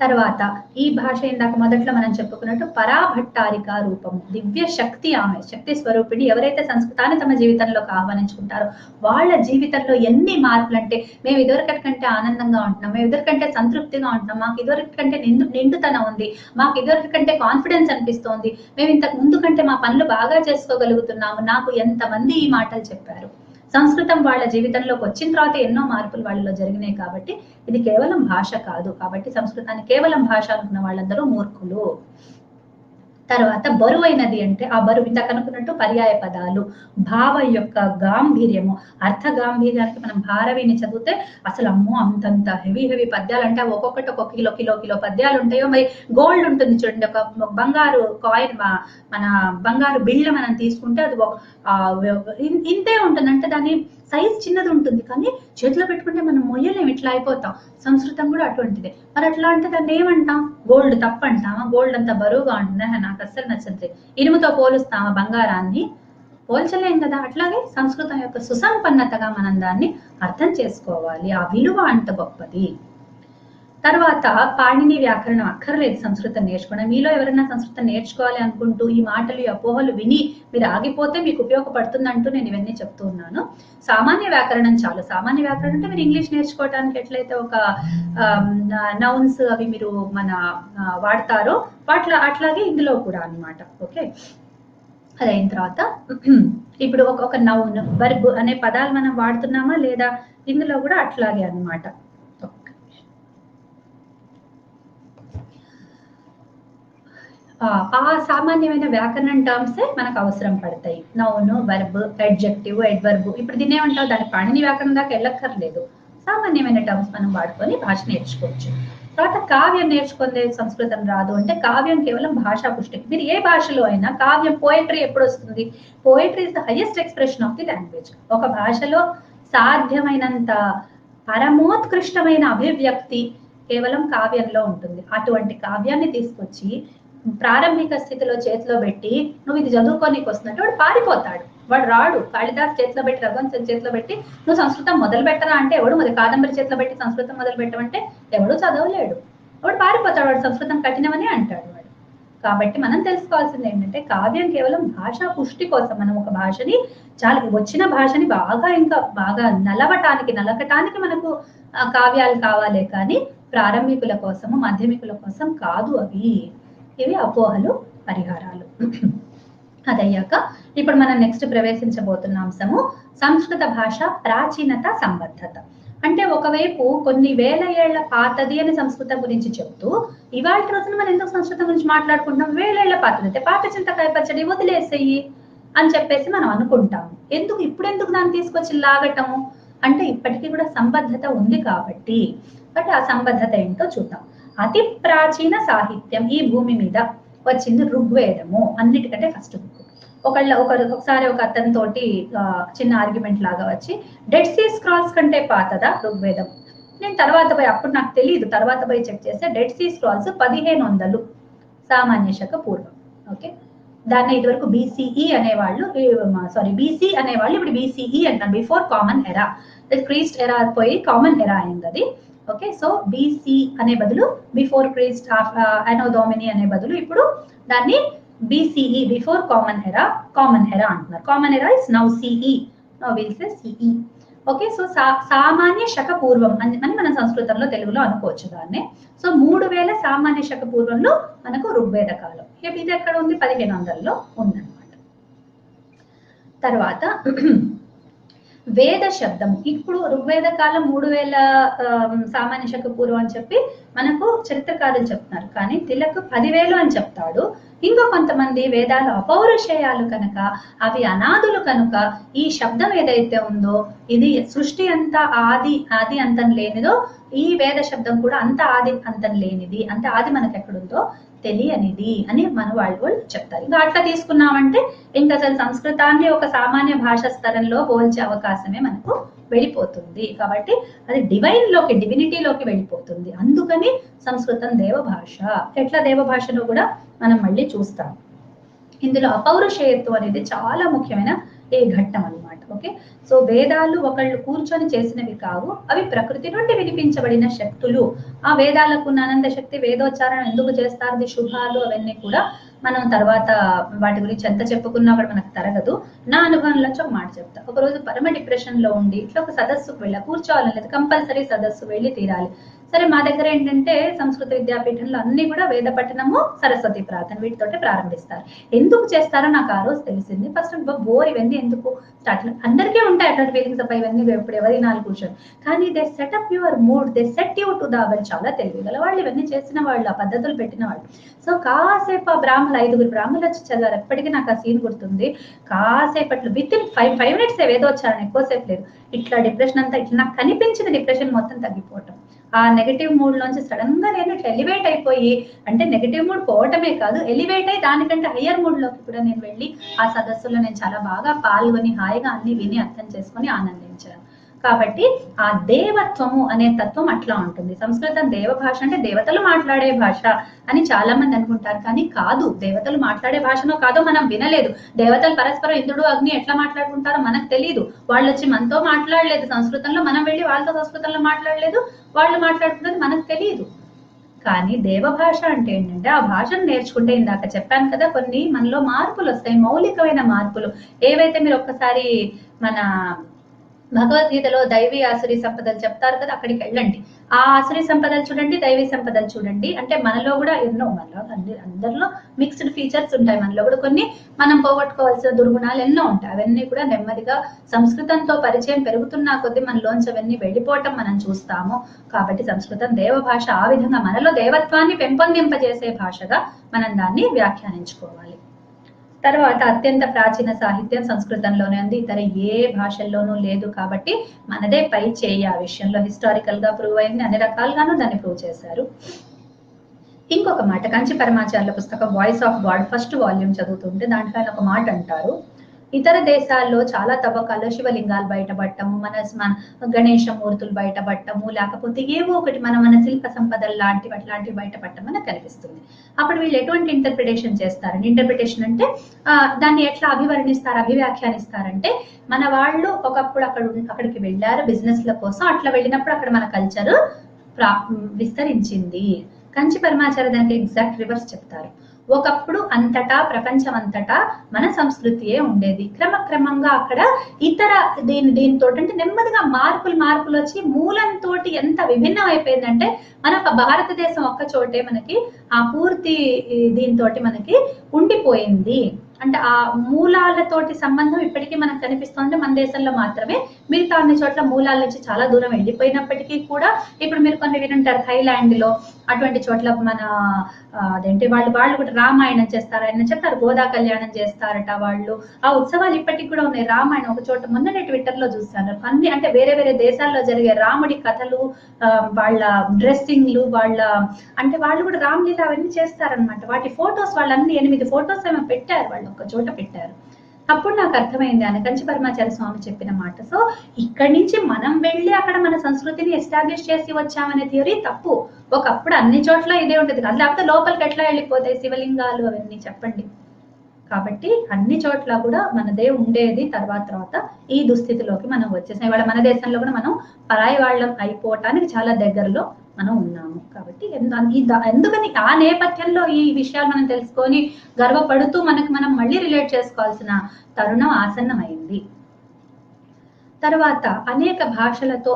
తర్వాత ఈ భాష ఇందాక మొదట్లో మనం చెప్పుకున్నట్టు పరాభట్టారిక రూపము, దివ్య శక్తి, ఆమె శక్తి స్వరూపిణి. ఎవరైతే సంస్కృతాన్ని తమ జీవితంలోకి ఆహ్వానించుకుంటారో వాళ్ళ జీవితంలో ఎన్ని మార్పులు అంటే, మేము ఇదివరకటి కంటే ఆనందంగా ఉంటున్నాం, మేము ఇదివరకంటే సంతృప్తిగా ఉంటున్నాం, మాకు ఇదివరకటి కంటే నిండుతనం ఉంది, మాకు ఇదివరకటి కంటే కాన్ఫిడెన్స్ అనిపిస్తోంది, మేము ఇంతకు ముందు కంటే మా పనులు బాగా చేసుకోగలుగుతున్నాము. నాకు ఎంతమంది ఈ మాటలు చెప్పారు. సంస్కృతం వాళ్ళ జీవితంలోకి వచ్చిన తర్వాత ఎన్నో మార్పులు వాళ్ళలో జరిగినాయి. కాబట్టి ఇది కేవలం భాష కాదు. కాబట్టి సంస్కృతాన్ని కేవలం భాష అనుకున్న వాళ్ళందరూ మూర్ఖులు. తర్వాత బరువైనది అంటే ఆ బరువు ఇంత కనుక్కున్నట్టు పర్యాయ పదాలు, భావం యొక్క గాంభీర్యము, అర్థ గాంభీర్యానికి మనం భారవిని చదివితే అసలు అమ్మో అంతంత హెవీ పద్యాలు అంటే ఒక్కొక్కటి ఒక కిలో పద్యాలు ఉంటాయో. మరి గోల్డ్ ఉంటుంది చూడండి, ఒక బంగారు కాయిన్, మన బంగారు బిళ్ళ మనం తీసుకుంటే అది ఇంతే ఉంటుంది. అంటే దాని సైజ్ చిన్నది ఉంటుంది, కానీ చేతిలో పెట్టుకుంటే మనం మొయ్యలేం, ఇట్లా అయిపోతాం. సంస్కృతం కూడా అటువంటిదే. మరి అట్లా అంటే దాన్ని ఏమంటాం? గోల్డ్ తప్పు అంటామా? గోల్డ్ అంత బరువుగా ఉంటుందా? నాకు అస్సలు నచ్చదు. ఇనుముతో పోలుస్తామా బంగారాన్ని? పోల్చలేం కదా. అట్లాగే సంస్కృతం యొక్క సుసంపన్నతగా మనం దాన్ని అర్థం చేసుకోవాలి. ఆ విలువ అంత గొప్పది. తర్వాత పాణిని వ్యాకరణం అక్కర్లేదు సంస్కృతం నేర్చుకోవడం. మీలో ఎవరైనా సంస్కృతం నేర్చుకోవాలి అనుకుంటూ ఈ మాటలు అపోహలు విని మీరు ఆగిపోతే మీకు ఉపయోగపడుతుందంటూ నేను ఇవన్నీ చెప్తూ ఉన్నాను. సామాన్య వ్యాకరణం చాలు. సామాన్య వ్యాకరణం అంటే మీరు ఇంగ్లీష్ నేర్చుకోవడానికి ఎట్లయితే ఒక నౌన్స్ అవి మీరు వాడతారో అట్లాగే ఇందులో కూడా అన్నమాట. ఓకే, అదైన తర్వాత ఇప్పుడు ఒక నౌన్, వర్బ్ అనే పదాలు మనం వాడుతున్నామా లేదా? ఇందులో కూడా అట్లాగే అన్నమాట. ఆ సామాన్యమైన వ్యాకరణం టర్మ్సే మనకు అవసరం పడతాయి. Noun, verb, adjective, adverb. ఇప్పుడు దీన్ని ఏమంటావు? దాని పాణిని వ్యాకరణం దాకా వెళ్ళక్కర్లేదు. సామాన్యమైన టర్మ్స్ మనం వాడుకొని భాష నేర్చుకోవచ్చు. తర్వాత కావ్యం నేర్చుకుందే సంస్కృతం రాదు అంటే కావ్యం కేవలం భాషా పుష్టి. మీరు ఏ భాషలో అయినా కావ్యం, పోయట్రీ ఎప్పుడు వస్తుంది? Poetry is the highest expression of the language. ఒక భాషలో సాధ్యమైనంత పరమోత్కృష్టమైన అభివ్యక్తి కేవలం కావ్యంలో ఉంటుంది. అటువంటి కావ్యాన్ని తీసుకొచ్చి ప్రారంభిక స్థితిలో చేతిలో పెట్టి నువ్వు ఇది చదువుకోనికి వస్తున్నట్టు వాడు పారిపోతాడు. వాడు రాడు. కాళిదాస్ చేతిలో పెట్టి, రఘువంశన్ చేతిలో పెట్టి నువ్వు సంస్కృతం మొదలు పెట్టరా అంటే ఎవడు? మరి కాదంబరి చేతిలో పెట్టి సంస్కృతం మొదలు పెట్టమంటే ఎవడు చదవలేడు. వాడు పారిపోతాడు. వాడు సంస్కృతం కఠినమని అంటాడు వాడు. కాబట్టి మనం తెలుసుకోవాల్సింది ఏంటంటే కావ్యం కేవలం భాషా పుష్టి కోసం. మనం ఒక భాషని చాలా వచ్చిన భాషని ఇంకా బాగా నలకటానికి మనకు కావ్యాలు కావాలే, కానీ ప్రారంభికుల కోసము, మాధ్యమికుల కోసం కాదు అవి. ఇవి అపోహలు, పరిహారాలు. అదయ్యాక ఇప్పుడు మనం నెక్స్ట్ ప్రవేశించబోతున్న అంశము సంస్కృత భాష ప్రాచీనత, సంబద్ధత. అంటే ఒకవైపు కొన్ని వేల ఏళ్ల పాతది అని సంస్కృతం గురించి చెప్తూ, ఇవాళ రోజున మనం ఎందుకు సంస్కృతం గురించి మాట్లాడుకుంటాం? వేలేళ్ల పాతది అయితే పాత చింతకాయ పచ్చడి వదిలేసేయి అని చెప్పేసి మనం అనుకుంటాము. ఇప్పుడెందుకు దాన్ని తీసుకొచ్చి లాగటము అంటే ఇప్పటికీ కూడా సంబద్ధత ఉంది కాబట్టి. బట్ ఆ సంబద్ధత ఏంటో చూద్దాం. అతి ప్రాచీన సాహిత్యం ఈ భూమి మీద వచ్చింది ఋగ్వేదము. అన్నిటికంటే ఫస్ట్ బుక్. ఒకసారి ఒక అతనితోటి చిన్న ఆర్గ్యుమెంట్ లాగా వచ్చి, డెడ్ సీ స్క్రాల్స్ కంటే పాతదా ఋగ్వేదం? నేను తర్వాత పోయి, అప్పుడు నాకు తెలియదు, తర్వాత పోయి చెక్ చేస్తే డెడ్ సీ స్క్రాల్స్ 1500 సామాన్య శక పూర్వం. ఓకే, దాన్ని ఇదివరకు బీసీఈ అనేవాళ్ళు, బీసీ అనేవాళ్ళు ఇప్పుడు బీసీఈ అంటారు, బిఫోర్ కామన్ ఎరా. క్రీస్ట్ ఎరా పోయి కామన్ ఎరా అయింది అది. ఓకే, సో బీసీ అనే బదులు బిఫోర్ క్రీస్ట్, అనో డొమిని అనే బదులు ఇప్పుడు దాన్ని బీసీఈ, బిఫోర్ కామన్ ఎరా అంటున్నారు. కామన్ ఎరా is now CE, now will say CE. Okay, so సామాన్య శక పూర్వం అని మనం సంస్కృతంలో, తెలుగులో అనుకోవచ్చు దాన్ని. సో 3000 సామాన్య శక పూర్వంలో మనకు ఋగ్వేద కాలం. ఇది ఎక్కడ ఉంది? 1500లో ఉందన్నమాట. తర్వాత వేద శబ్దం. ఇప్పుడు ఋగ్వేద కాలం 3000 సామాన్య శక పూర్వం అని చెప్పి మనకు చరిత్రకారులు చెప్తున్నారు, కానీ తిలక్ 10,000 అని చెప్తాడు. ఇంకో కొంతమంది వేదాలు అపౌరుషేయాలు కనుక, అవి అనాదులు కనుక, ఈ శబ్దం ఏదైతే ఉందో ఇది సృష్టి అంతా ఆది అంతం లేనిదో, ఈ వేద శబ్దం కూడా అంత ఆది అంతం లేనిది, అంటే ఆది మనకు ఎక్కడుందో తెలియనిది అని వాళ్ళు చెప్తారు. ఇంకా అట్లా తీసుకున్నామంటే ఇంకా అసలు సంస్కృతాన్ని ఒక సామాన్య భాష స్తరంలో పోల్చే అవకాశమే మనకు వెళ్ళిపోతుంది. కాబట్టి అది డివినిటీలోకి వెళ్ళిపోతుంది. అందుకని సంస్కృతం దేవభాష. ఎట్లా దేవభాషను కూడా మనం మళ్ళీ చూస్తాం. ఇందులో అపౌరుషేయత్వం అనేది చాలా ముఖ్యమైన ఈ ఘట్టం అన్నమాట. ఓకే, సో వేదాలు ఒకళ్ళు కూర్చొని చేసినవి కావు, అవి ప్రకృతి నుండి వినిపించబడిన శక్తులు. ఆ వేదాలకు ఆనంద శక్తి, వేదోచ్చారణ ఎందుకు చేస్తారు, శుభాలు, అవన్నీ కూడా మనం తర్వాత వాటి గురించి ఎంత చెప్పుకున్నా కూడా మనకు తరగదు. నా అనుభవంలో ఒక మాట చెప్తా. ఒకరోజు పరమ డిప్రెషన్ లో ఉండి ఇట్లా ఒక సదస్సుకు కూర్చోవాలని లేదు, కంపల్సరీ సదస్సు వెళ్ళి తీరాలి. సరే, మా దగ్గర ఏంటంటే సంస్కృత విద్యాపీఠంలో అన్ని కూడా వేద పఠనము, సరస్వతి ప్రార్థన వీటితోటి ప్రారంభిస్తారు. ఎందుకు చేస్తారో నాకు ఆ రోజు తెలిసింది. ఫస్ట్ బోర్ ఇవన్నీ ఎందుకు స్టార్ట్, అందరికీ ఉంటాయి అట్లాంటి ఫీలింగ్స్ అబ్బా ఇవన్నీ ఎప్పుడు ఎవరి నాలుగు కూర్చొని, కానీ they set up your mood, they set you to the hour. చాలా తెలియగల వాళ్ళు, ఇవన్నీ చేసిన వాళ్ళు, ఆ పద్ధతులు పెట్టిన వాళ్ళు. సో కాసేపు ఆ బ్రాహ్మణులు 5 బ్రాహ్మణులు వచ్చి చదివారు. ఎప్పటికీ నాకు ఆ సీన్ గుర్తుంది. కాసేపట్లో విత్ ఇన్ 5 minutes వేదోచ్చారణ, ఎక్కువసేపు లేదు. ఇట్లా డిప్రెషన్ అంతా ఇట్లా నాకు కనిపించింది, డిప్రెషన్ మొత్తం తగ్గిపోవటం. ఆ నెగటివ్ మూడ్ లోంచి సడన్ గా నేను ఇట్లా ఎలివేట్ అయిపోయి, అంటే నెగటివ్ మూడ్ పోవటమే కాదు, ఎలివేట్ అయ్యి దానికంటే హయ్యర్ మూడ్ లోకి కూడా నేను వెళ్ళి ఆ సదస్సులో నేను చాలా బాగా పాల్గొని హాయిగా అన్ని విని అర్థం చేసుకొని ఆనందించాను. కాబట్టి ఆ దేవత్వము అనే తత్వం అట్లా ఉంటుంది. సంస్కృతం దేవ భాష అంటే దేవతలు మాట్లాడే భాష అని చాలా మంది అనుకుంటారు, కానీ కాదు. దేవతలు మాట్లాడే భాషనో కాదో మనం వినలేదు. దేవతలు పరస్పరం ఇంద్రుడు అగ్ని ఎట్లా మాట్లాడుకుంటారో మనకు తెలియదు. వాళ్ళు వచ్చి మనతో మాట్లాడలేదు సంస్కృతంలో, మనం వెళ్ళి వాళ్ళతో సంస్కృతంలో మాట్లాడలేదు, వాళ్ళు మాట్లాడుతున్నది మనకు తెలియదు. కానీ దేవభాష అంటే ఏంటంటే ఆ భాషను నేర్చుకుంటే, ఇందాక చెప్పాను కదా, కొన్ని మనలో మార్పులు వస్తాయి, మౌలికమైన మార్పులు. ఏవైతే మీరు ఒక్కసారి మన భగవద్గీతలో దైవీ ఆసురీ సంపదలు చెప్తారు కదా, అక్కడికి వెళ్ళండి. ఆ ఆసురీ సంపదలు చూడండి, దైవీ సంపదలు చూడండి. అంటే మనలో కూడా ఎన్నో, అందరిలో మిక్స్డ్ ఫీచర్స్ ఉంటాయి. మనలో కూడా కొన్ని మనం పోగొట్టుకోవాల్సిన దుర్గుణాలు ఎన్నో ఉంటాయి. అవన్నీ కూడా నెమ్మదిగా సంస్కృతంతో పరిచయం పెరుగుతున్న కొద్దీ మనలోంచి అవన్నీ వెళ్ళిపోవటం మనం చూస్తాము. కాబట్టి సంస్కృతం దేవ భాష. ఆ విధంగా మనలో దేవత్వాన్ని పెంపొందింపజేసే భాషగా మనం దాన్ని వ్యాఖ్యానించుకోవాలి. తర్వాత అత్యంత ప్రాచీన సాహిత్యం సంస్కృతంలోనే ఉంది, ఇతర ఏ భాషల్లోనూ లేదు. కాబట్టి మనదే పై చేయి. ఆ విషయంలో హిస్టారికల్ గా ప్రూవ్ అయింది, అన్ని రకాలుగాను దాన్ని ప్రూవ్ చేశారు. ఇంకొక మాట, కంచి పరమాచార్యుల పుస్తకం voice of God first volume చదువుతుంటే దాంట్లో ఆయన ఒక మాట అంటారు, ఇతర దేశాల్లో చాలా తవ్వకాల్లో శివలింగాలు బయటపడటము, మన గణేశమూర్తులు బయటపడటము, లేకపోతే ఏవో ఒకటి మన శిల్ప సంపదలు అట్లాంటివి బయటపడటం మనకు కనిపిస్తుంది. అప్పుడు వీళ్ళు ఎటువంటి ఇంటర్ప్రిటేషన్ చేస్తారండి? ఇంటర్ప్రిటేషన్ అంటే దాన్ని ఎట్లా అభివ్యాఖ్యానిస్తారంటే, మన వాళ్ళు ఒకప్పుడు అక్కడికి వెళ్ళారు బిజినెస్ ల కోసం, అట్లా వెళ్ళినప్పుడు అక్కడ మన కల్చర్ విస్తరించింది. కంచి పరమాచార్య దానికి ఎగ్జాక్ట్ రివర్స్ చెప్తారు. ఒకప్పుడు అంతటా, ప్రపంచం అంతటా మన సంస్కృతియే ఉండేది. క్రమక్రమంగా అక్కడ ఇతర దీనితో అంటే నెమ్మదిగా మార్పులు వచ్చి మూలంతో ఎంత విభిన్నం అయిపోయిందంటే, మన భారతదేశం ఒక్క చోటే మనకి ఆ పూర్తి దీంతో మనకి ఉండిపోయింది. అంటే ఆ మూలాలతోటి సంబంధం ఇప్పటికీ మనకు కనిపిస్తుంది మన దేశంలో మాత్రమే. మిగతా అన్ని చోట్ల మూలాల నుంచి చాలా దూరం వెళ్ళిపోయినప్పటికీ కూడా, ఇప్పుడు మీరు కొన్ని వినుంటారు థైలాండ్ లో అటువంటి చోట్ల మన అదేంటి వాళ్ళు కూడా రామాయణం చేస్తారు, ఆయన చెప్తారు గోదా కళ్యాణం చేస్తారట వాళ్ళు. ఆ ఉత్సవాలు ఇప్పటికి కూడా ఉన్నాయి. రామాయణం ఒక చోట మొన్ననే ట్విట్టర్ లో చూస్తాను, అన్ని అంటే వేరే వేరే దేశాల్లో జరిగే రాముడి కథలు, వాళ్ళ డ్రెస్సింగ్లు, అంటే వాళ్ళు కూడా రామ్లీల అవన్నీ చేస్తారనమాట. వాటి ఫొటోస్ వాళ్ళన్ని 8 ఫొటోస్ ఏమో పెట్టారు, వాళ్ళు ఒక చోట పెట్టారు. అప్పుడు నాకు అర్థమైంది ఆయన కంచి పరమాచార్య స్వామి చెప్పిన మాట. సో ఇక్కడి నుంచి మనం వెళ్ళి అక్కడ మన సంస్కృతిని ఎస్టాబ్లిష్ చేసి వచ్చామనే థియరీ తప్పు. ఒకప్పుడు అన్ని చోట్ల ఇదే ఉంటుంది కదా, లేకపోతే లోపలికి ఎట్లా వెళ్ళిపోతాయి శివలింగాలు అవన్నీ చెప్పండి. కాబట్టి అన్ని చోట్ల కూడా మనదే ఉండేది. తర్వాత ఈ దుస్థితిలోకి మనం వచ్చేసాం. ఇవాళ మన దేశంలో కూడా మనం పరాయి వాళ్ళం అయిపోవటానికి చాలా దగ్గరలో మనం ఉన్నాము. కాబట్టి ఎందుకని ఆ నేపథ్యంలో ఈ విషయాలు మనం తెలుసుకొని గర్వపడుతూ మనం మళ్ళీ రిలేట్ చేసుకోవాల్సిన తరుణం ఆసన్నమైంది. తర్వాత అనేక భాషలతో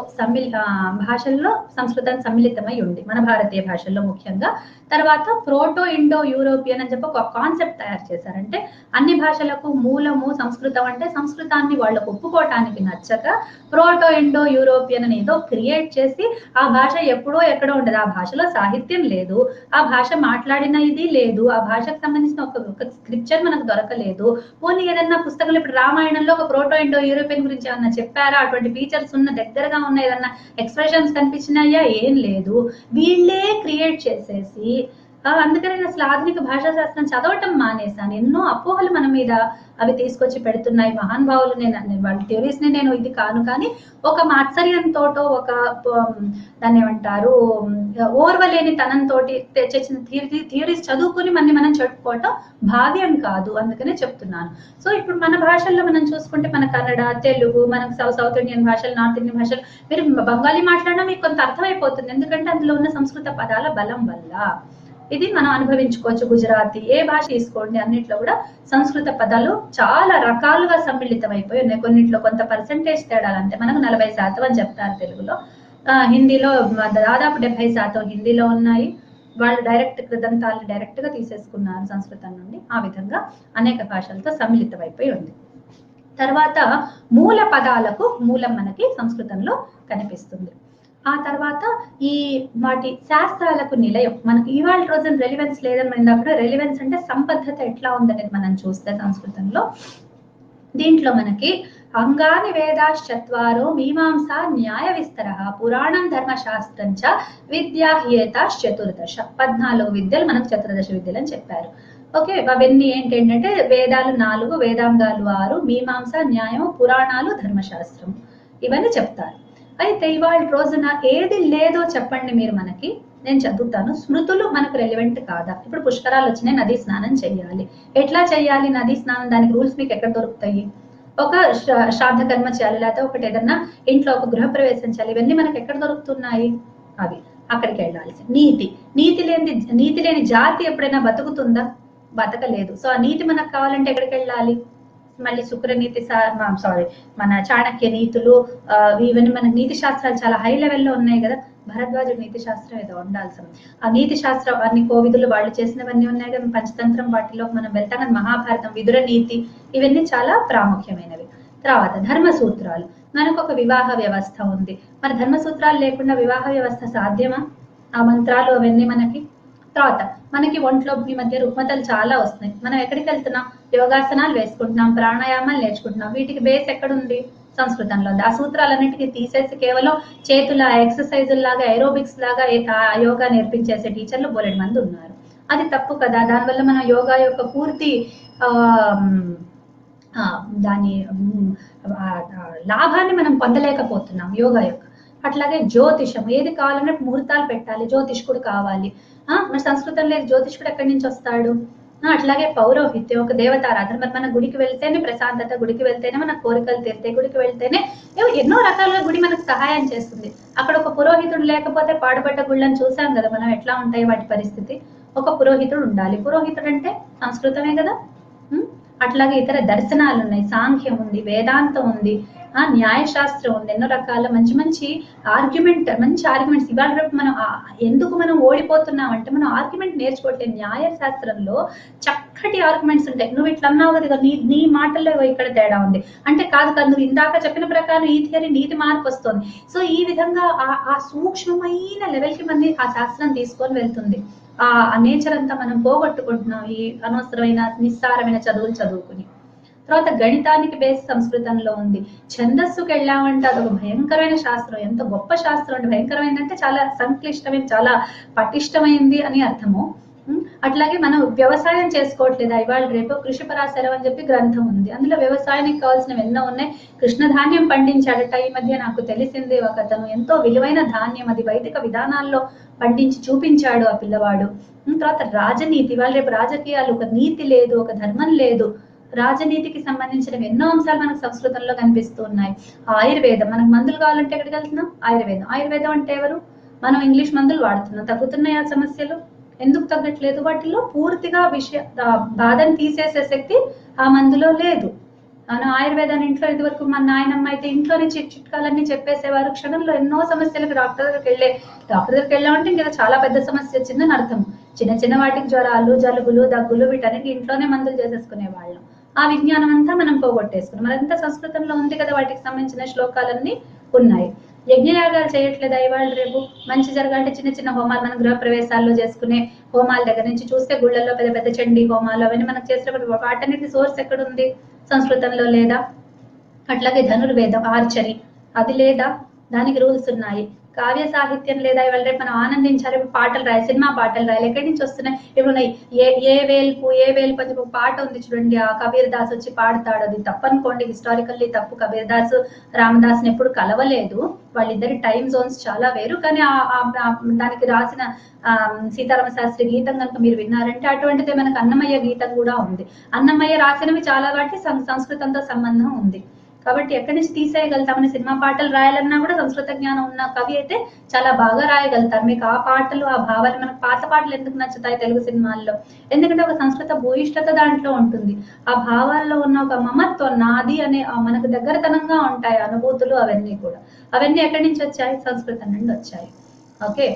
భాషల్లో సంస్కృతం సమ్మిళితమై ఉంది, మన భారతీయ భాషల్లో ముఖ్యంగా. తర్వాత ప్రోటో ఇండో యూరోపియన్ అని చెప్పి ఒక కాన్సెప్ట్ తయారు చేశారంటే అన్ని భాషలకు మూలము సంస్కృతం అంటే సంస్కృతాన్ని వాళ్ళకు ఒప్పుకోవటానికి నచ్చక ప్రోటో ఇండో యూరోపియన్ అని ఏదో క్రియేట్ చేసి ఆ భాష ఎప్పుడో ఎక్కడో ఉండదు, ఆ భాషలో సాహిత్యం లేదు, ఆ భాష మాట్లాడిన ఇది లేదు, ఆ భాషకు సంబంధించిన ఒక స్క్రిప్చర్ మనకు దొరకలేదు. పోనీ ఏదన్నా పుస్తకంలో ఇప్పుడు రామాయణంలో ఒక ప్రోటో ఇండో యూరోపియన్ గురించి ఏమన్నా చెప్పారా, అటువంటి ఫీచర్స్ ఉన్న దగ్గరగా ఉన్న ఏదన్నా ఎక్స్ప్రెషన్స్ కనిపించినాయా, ఏం లేదు. వీళ్ళే క్రియేట్ చేసేసి అందుకని నేను అసలు ఆధునిక భాషా శాస్త్రం చదవటం మానేశాను. ఎన్నో అపోహలు మన మీద అవి తీసుకొచ్చి పెడుతున్నాయి మహానుభావులు. వాళ్ళ థియరీస్ ని నేను ఇది కాను, కానీ ఒక మాత్సర్యంతో ఒక దాన్ని ఏమంటారు ఓర్వలేని తనంతో తెచ్చిన థియరీస్ చదువుకుని మనం చెప్పుకోవటం భావ్యం కాదు, అందుకనే చెప్తున్నాను. సో ఇప్పుడు మన భాషల్లో మనం చూసుకుంటే మన కన్నడ, తెలుగు, మనకు సౌత్ ఇండియన్ భాషలు, నార్త్ ఇండియన్ భాషలు, మీరు బంగాళీ మాట్లాడినా మీకు కొంత అర్థమైపోతుంది, ఎందుకంటే అందులో ఉన్న సంస్కృత పదాల బలం వల్ల. ఇది మనం అనుభవించుకోవచ్చు. గుజరాతీ ఏ భాష తీసుకోండి అన్నిట్లో కూడా సంస్కృత పదాలు చాలా రకాలుగా సమ్మిళితం అయిపోయి ఉన్నాయి. కొన్నిట్లో కొంత పర్సెంటేజ్ తేడాలు అంతే, మనకు 40% అని చెప్తారు తెలుగులో, హిందీలో దాదాపు 70% హిందీలో ఉన్నాయి. వాళ్ళు డైరెక్ట్ కృదంతాలను డైరెక్ట్ గా తీసేసుకున్నారు సంస్కృతం నుండి. ఆ విధంగా అనేక భాషలతో సమ్మిళితం అయిపోయి ఉంది. తర్వాత మూల పదాలకు మూలం మనకి సంస్కృతంలో కనిపిస్తుంది. ఆ తర్వాత ఈ వాటి శాస్త్రాలకు నిలయం మనకి ఇవాళ రోజున రెలివెన్స్ లేదని అన్నప్పుడు, రెలివెన్స్ అంటే సంబద్ధత ఎట్లా ఉందనేది మనం చూస్తే సంస్కృతంలో దీంట్లో మనకి అంగాని వేదాశ్చత్వారో మీమాంసా న్యాయ విస్తర పురాణం ధర్మశాస్త్రం చ విద్యా చతుర్దశ 14 విద్యలు మనకు చతుర్దశ విద్యలు అని చెప్పారు. ఓకే, అవన్నీ ఏంటంటే వేదాలు 4, వేదాంగాలు 6, మీమాంస, న్యాయం, పురాణాలు, ధర్మశాస్త్రం, ఇవన్నీ చెప్తారు. అయితే ఇవాళ రోజున ఏది లేదో చెప్పండి మీరు మనకి, నేను చదువుతాను. స్మృతులు మనకు రెలివెంట్ కాదా? ఇప్పుడు పుష్కరాలు వచ్చినాయి, నదీ స్నానం చేయాలి. ఎట్లా చేయాలి నదీ స్నానం? దానికి రూల్స్ మీకు ఎక్కడ దొరుకుతాయి? ఒక శ్రాద్ధ కర్మ చేయాలి, లేకపోతే ఒకటి ఏదన్నా ఇంట్లో ఒక గృహప్రవేశం చేయాలి, ఇవన్నీ మనకు ఎక్కడ దొరుకుతున్నాయి? అవి అక్కడికి వెళ్ళాల్సి. నీతి లేని జాతి ఎప్పుడైనా బతుకుతుందా? బతకలేదు. సో ఆ నీతి మనకు కావాలంటే ఎక్కడికి వెళ్ళాలి? మళ్ళీ శుక్రనీతి, మన చాణక్య నీతులు, ఇవన్నీ మనకి నీతి శాస్త్రాలు చాలా హై లెవెల్లో ఉన్నాయి కదా. భరద్వాజుడు నీతి శాస్త్రం ఏదో ఉండాల్సింది. ఆ నీతి శాస్త్రం అన్ని కోవిదులు వాళ్ళు చేసినవన్నీ ఉన్నాయి కదా. పంచతంత్రం వాటిలో మనం వెళ్తాం కదా. మహాభారతం, విదుర నీతి, ఇవన్నీ చాలా ప్రాముఖ్యమైనవి. తర్వాత ధర్మ సూత్రాలు, మనకు ఒక వివాహ వ్యవస్థ ఉంది. మరి ధర్మ సూత్రాలు లేకుండా వివాహ వ్యవస్థ సాధ్యమా? ఆ మంత్రాలు అవన్నీ మనకి. తర్వాత మనకి ఒంట్లో ఈ మధ్య రుగ్మతలు చాలా వస్తున్నాయి. మనం ఎక్కడికి వెళ్తున్నాం? యోగాసనాలు వేసుకుంటున్నాం, ప్రాణాయామాలు నేర్చుకుంటున్నాం. వీటికి బేస్ ఎక్కడుంది? సంస్కృతంలో ఉంది. ఆ సూత్రాలన్నిటికీ తీసేసి కేవలం చేతుల ఎక్సర్సైజుల లాగా, ఏరోబిక్స్ లాగా యోగా నేర్పించేసే టీచర్లు బోలెడు మంది ఉన్నారు. అది తప్పు కదా. దానివల్ల మనం యోగా యొక్క పూర్తి దాని లాభాన్ని మనం పొందలేకపోతున్నాం యోగా యొక్క. అట్లాగే జ్యోతిషం, ఏది కావాలన్నా ముహూర్తాలు పెట్టాలి, జ్యోతిష్కుడు కావాలి. మరి సంస్కృతంలో జ్యోతిష్కుడు ఎక్కడి నుంచి వస్తాడు? అట్లాగే పౌరోహిత్యం, ఒక దేవతారాధన. మరి మన గుడికి వెళ్తేనే ప్రశాంతత, గుడికి వెళ్తేనే మన కోరికలు తీరుతాయి, గుడికి వెళ్తేనే ఎన్నో రకాలుగా గుడి మనకు సహాయం చేస్తుంది. అక్కడ ఒక పురోహితుడు లేకపోతే పాడుపడ్డ గుళ్ళని చూసాం కదా మనం, ఎట్లా ఉంటాయి వాటి పరిస్థితి. ఒక పురోహితుడు ఉండాలి. పురోహితుడు అంటే సంస్కృతమే కదా. అట్లాగే ఇతర దర్శనాలు ఉన్నాయి, సాంఖ్యం ఉంది, వేదాంతం ఉంది, న్యాయశాస్త్రం ఉంది, ఎన్నో రకాల మంచి మంచి ఆర్గ్యుమెంట్స్. ఇవాళ రేపు మనం ఎందుకు మనం ఓడిపోతున్నాం అంటే మనం ఆర్గ్యుమెంట్ నేర్చుకోవట్లేదు. న్యాయశాస్త్రంలో చక్కటి ఆర్గ్యుమెంట్స్ ఉంటాయి. నువ్వు ఇట్లా అన్నావు కదా, నీ మాటల్లో ఇక్కడ తేడా ఉంది అంటే, కాదు నువ్వు ఇందాక చెప్పిన ప్రకారం ఈ థియరీ నీతి మార్పు వస్తుంది. సో ఈ విధంగా ఆ సూక్ష్మమైన లెవెల్కి మన ఆ శాస్త్రం తీసుకొని వెళ్తుంది. ఆ నేచర్ అంతా మనం పోగొట్టుకుంటున్నాం ఈ అనవసరమైన నిస్సారమైన చదువులు చదువుకుని. తర్వాత గణితానికి బేస్ సంస్కృతంలో ఉంది. ఛందస్సుకి వెళ్ళామంటే అదొక భయంకరమైన శాస్త్రం. ఎంత గొప్ప శాస్త్రం అంటే, భయంకరమైందంటే చాలా సంక్లిష్టమైన, చాలా పటిష్టమైంది అని అర్థము. అట్లాగే మనం వ్యవసాయం చేసుకోవట్లేదు. ఇవాళ రేపు కృషి పరాశరం అని చెప్పి గ్రంథం ఉంది. అందులో వ్యవసాయానికి కావాల్సినవి ఎన్నో ఉన్నాయి. కృష్ణధాన్యం పండించాడట ఈ మధ్య నాకు తెలిసింది. ఒక అతను ఎంతో విలువైన ధాన్యం, అది వైదిక విధానాల్లో పండించి చూపించాడు ఆ పిల్లవాడు. తర్వాత రాజనీతి, ఇవాళ రేపు రాజకీయాలు, ఒక నీతి లేదు, ఒక ధర్మం లేదు. రాజనీతికి సంబంధించిన ఎన్నో అంశాలు మనకు సంస్కృతంలో కనిపిస్తూ ఉన్నాయి. ఆయుర్వేదం, మనకు మందులు కావాలంటే ఎక్కడికి వెళ్తున్నాం? ఆయుర్వేదం అంటే ఎవరు? మనం ఇంగ్లీష్ మందులు వాడుతున్నాం. తగ్గుతున్నాయి ఆ సమస్యలు? ఎందుకు తగ్గట్లేదు? వాటిలో పూర్తిగా బాధను తీసేసే శక్తి ఆ మందులో లేదు. మనం ఆయుర్వేదాన్ని ఇంట్లో ఇదివరకు మన నాయనమ్మ అయితే ఇంట్లోనే చిట్కాలన్నీ చెప్పేసేవారు. క్షణంలో ఎన్నో సమస్యలకు డాక్టర్ దగ్గరికి వెళ్ళామంటే ఇంకా చాలా పెద్ద సమస్య వచ్చిందని అర్థం. చిన్న చిన్న వాటికి జ్వరాలు, జలుబులు, దగ్గులు వీటన్నిటి ఇంట్లోనే మందులు చేసేసుకునే వాళ్ళం. ఆ విజ్ఞానం అంతా మనం పోగొట్టేసుకున్నాం. మరంతా సంస్కృతంలో ఉంది కదా, వాటికి సంబంధించిన శ్లోకాలన్నీ ఉన్నాయి. యజ్ఞయాగాలు చేయట్లేదా ఇవాళ రేపు? మంచి జరగాలంటే చిన్న చిన్న హోమాలు మనం గృహ ప్రవేశాల్లో చేసుకునే హోమాల దగ్గర నుంచి చూస్తే గుళ్ళల్లో పెద్ద పెద్ద చండీ హోమాలు అవన్నీ మనకు చేసినప్పుడు వాటన్నిటి సోర్స్ ఎక్కడుంది? సంస్కృతంలో లేదా? అట్లాగే ధనుర్వేదం, ఆర్చరీ అది లేదా? దానికి రూల్స్ ఉన్నాయి. కావ్య సాహిత్యం లేదా? ఇవాళ రేపు మనం ఆనందించాలి, పాటలు రాయాలి, సినిమా పాటలు రాయాలి. ఎక్కడి నుంచి వస్తున్నాయి? ఇప్పుడు ఏ వేల్పు అని ఒక పాట ఉంది చూడండి, ఆ కబీర్ దాస్ వచ్చి పాడతాడు. అది తప్పనుకోండి, హిస్టారికల్లీ తప్పు. కబీర్ దాస్ రామదాస్ని ఎప్పుడు కలవలేదు, వాళ్ళిద్దరి టైం జోన్స్ చాలా వేరు. కానీ దానికి రాసిన సీతారామ శాస్త్రి గీతం కనుక మీరు విన్నారంటే అటువంటిదే మనకు అన్నమయ్య గీతం కూడా ఉంది. అన్నమయ్య రాసినవి చాలా వాటి సంస్కృతంతో సంబంధం ఉంది. కాబట్టి ఎక్కడి నుంచి తీసేయగలుగుతామని సినిమా పాటలు రాయాలన్నా కూడా సంస్కృత జ్ఞానం ఉన్న కవి అయితే చాలా బాగా రాయగలుగుతారు. మీకు ఆ పాటలు, ఆ భావాలు, మనకు పాత పాటలు ఎందుకు నచ్చుతాయి తెలుగు సినిమాల్లో? ఎందుకంటే ఒక సంస్కృత భూయిష్టత దాంట్లో ఉంటుంది. ఆ భావాల్లో ఉన్న ఒక మమత్వం, నాది అనే మనకు దగ్గరతనంగా ఉంటాయి అనుభూతులు. అవన్నీ ఎక్కడి నుంచి వచ్చాయి? సంస్కృతం నుండి వచ్చాయి. ఓకే.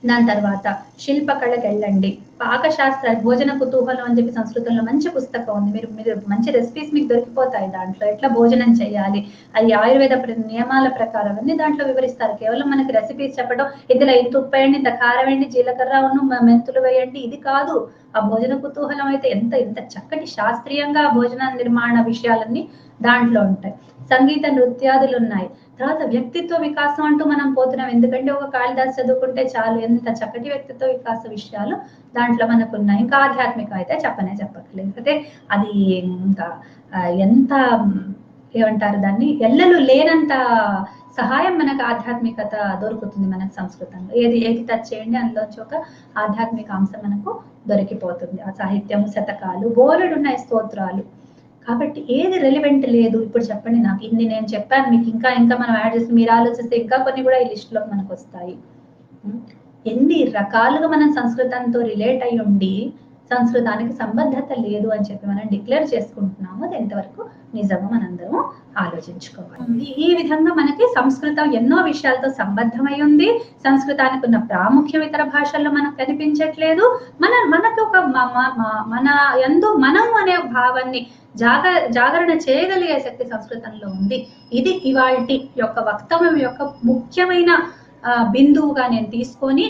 దాని తర్వాత శిల్పకళకి వెళ్ళండి. పాకశాస్త్ర భోజన కుతూహలం అని చెప్పి సంస్కృతంలో మంచి పుస్తకం ఉంది. మీరు మంచి రెసిపీస్ మీకు దొరికిపోతాయి దాంట్లో. ఎట్లా భోజనం చేయాలి, అది ఆయుర్వేద నియమాల ప్రకారం అన్ని దాంట్లో వివరిస్తారు. కేవలం మనకి రెసిపీస్ చెప్పడం, ఇందులో ఇంత ఉప్పు వేయండి, ఇంత కారం వేయండి, జీలకర్ర మెంతులు వేయండి, ఇది కాదు. ఆ భోజన కుతూహలం అయితే ఎంత చక్కటి శాస్త్రీయంగా భోజన నిర్మాణ విషయాలన్నీ దాంట్లో ఉంటాయి. సంగీత నృత్యాదులు ఉన్నాయి. తర్వాత వ్యక్తిత్వ వికాసం అంటూ మనం పోతున్నాం. ఎందుకంటే ఒక కాళిదాస్ చదువుకుంటే చాలు, ఎంత చక్కటి వ్యక్తిత్వ వికాస విషయాలు దాంట్లో మనకు ఉన్నాయి. ఇంకా ఆధ్యాత్మికం అయితే చెప్పక్కర్లేదు. అయితే అది ఇంకా ఎంత ఏమంటారు దాన్ని, ఎల్లలు లేనంత సహాయం మనకు ఆధ్యాత్మికత దొరుకుతుంది మనకు సంస్కృతంలో. ఏది టచ్ చేయండి అందులోంచి ఒక ఆధ్యాత్మిక అంశం మనకు దొరికిపోతుంది. ఆ సాహిత్యము, శతకాలు, బోలెడు ఉన్నాయి, స్తోత్రాలు. కాబట్టి ఏది రెలివెంట్ లేదు ఇప్పుడు చెప్పండి నాకు. ఇన్ని నేను చెప్పాను, మీకు ఇంకా మనం యాడ్ చేసి మీరు ఆలోచిస్తే ఇంకా కొన్ని కూడా ఈ లిస్ట్ లో మనకు వస్తాయి. ఎన్ని రకాలుగా మనం సంస్కృతంతో రిలేట్ అయి ఉండి సంస్కృతానికి సంబద్ధత లేదు అని చెప్పి మనం డిక్లేర్ చేసుకుంటున్నాము. అది ఎంతవరకు నిజమో మనందరం ఆలోచించుకోవాలి. ఈ విధంగా మనకి సంస్కృతం ఎన్నో విషయాలతో సంబద్ధమై ఉంది. సంస్కృతానికి ఉన్న ప్రాముఖ్యం ఇతర భాషల్లో మనకు కనిపించట్లేదు. మనకు ఒక మన యందు మనం అనే భావాన్ని జాగరణ చేయగలిగే శక్తి సంస్కృతంలో ఉంది. ఇది ఇవాల్టి యొక్క వక్తవ్యం యొక్క ముఖ్యమైన బిందువుగా నేను తీసుకొని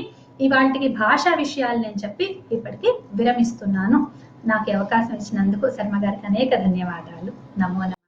ఇవాల్టికి భాషా విషయాలు నేను చెప్పి ఇప్పటికీ విరమిస్తున్నాను. నాకు అవకాశం ఇచ్చినందుకు శర్మ గారికి అనేక ధన్యవాదాలు. నమో నమః.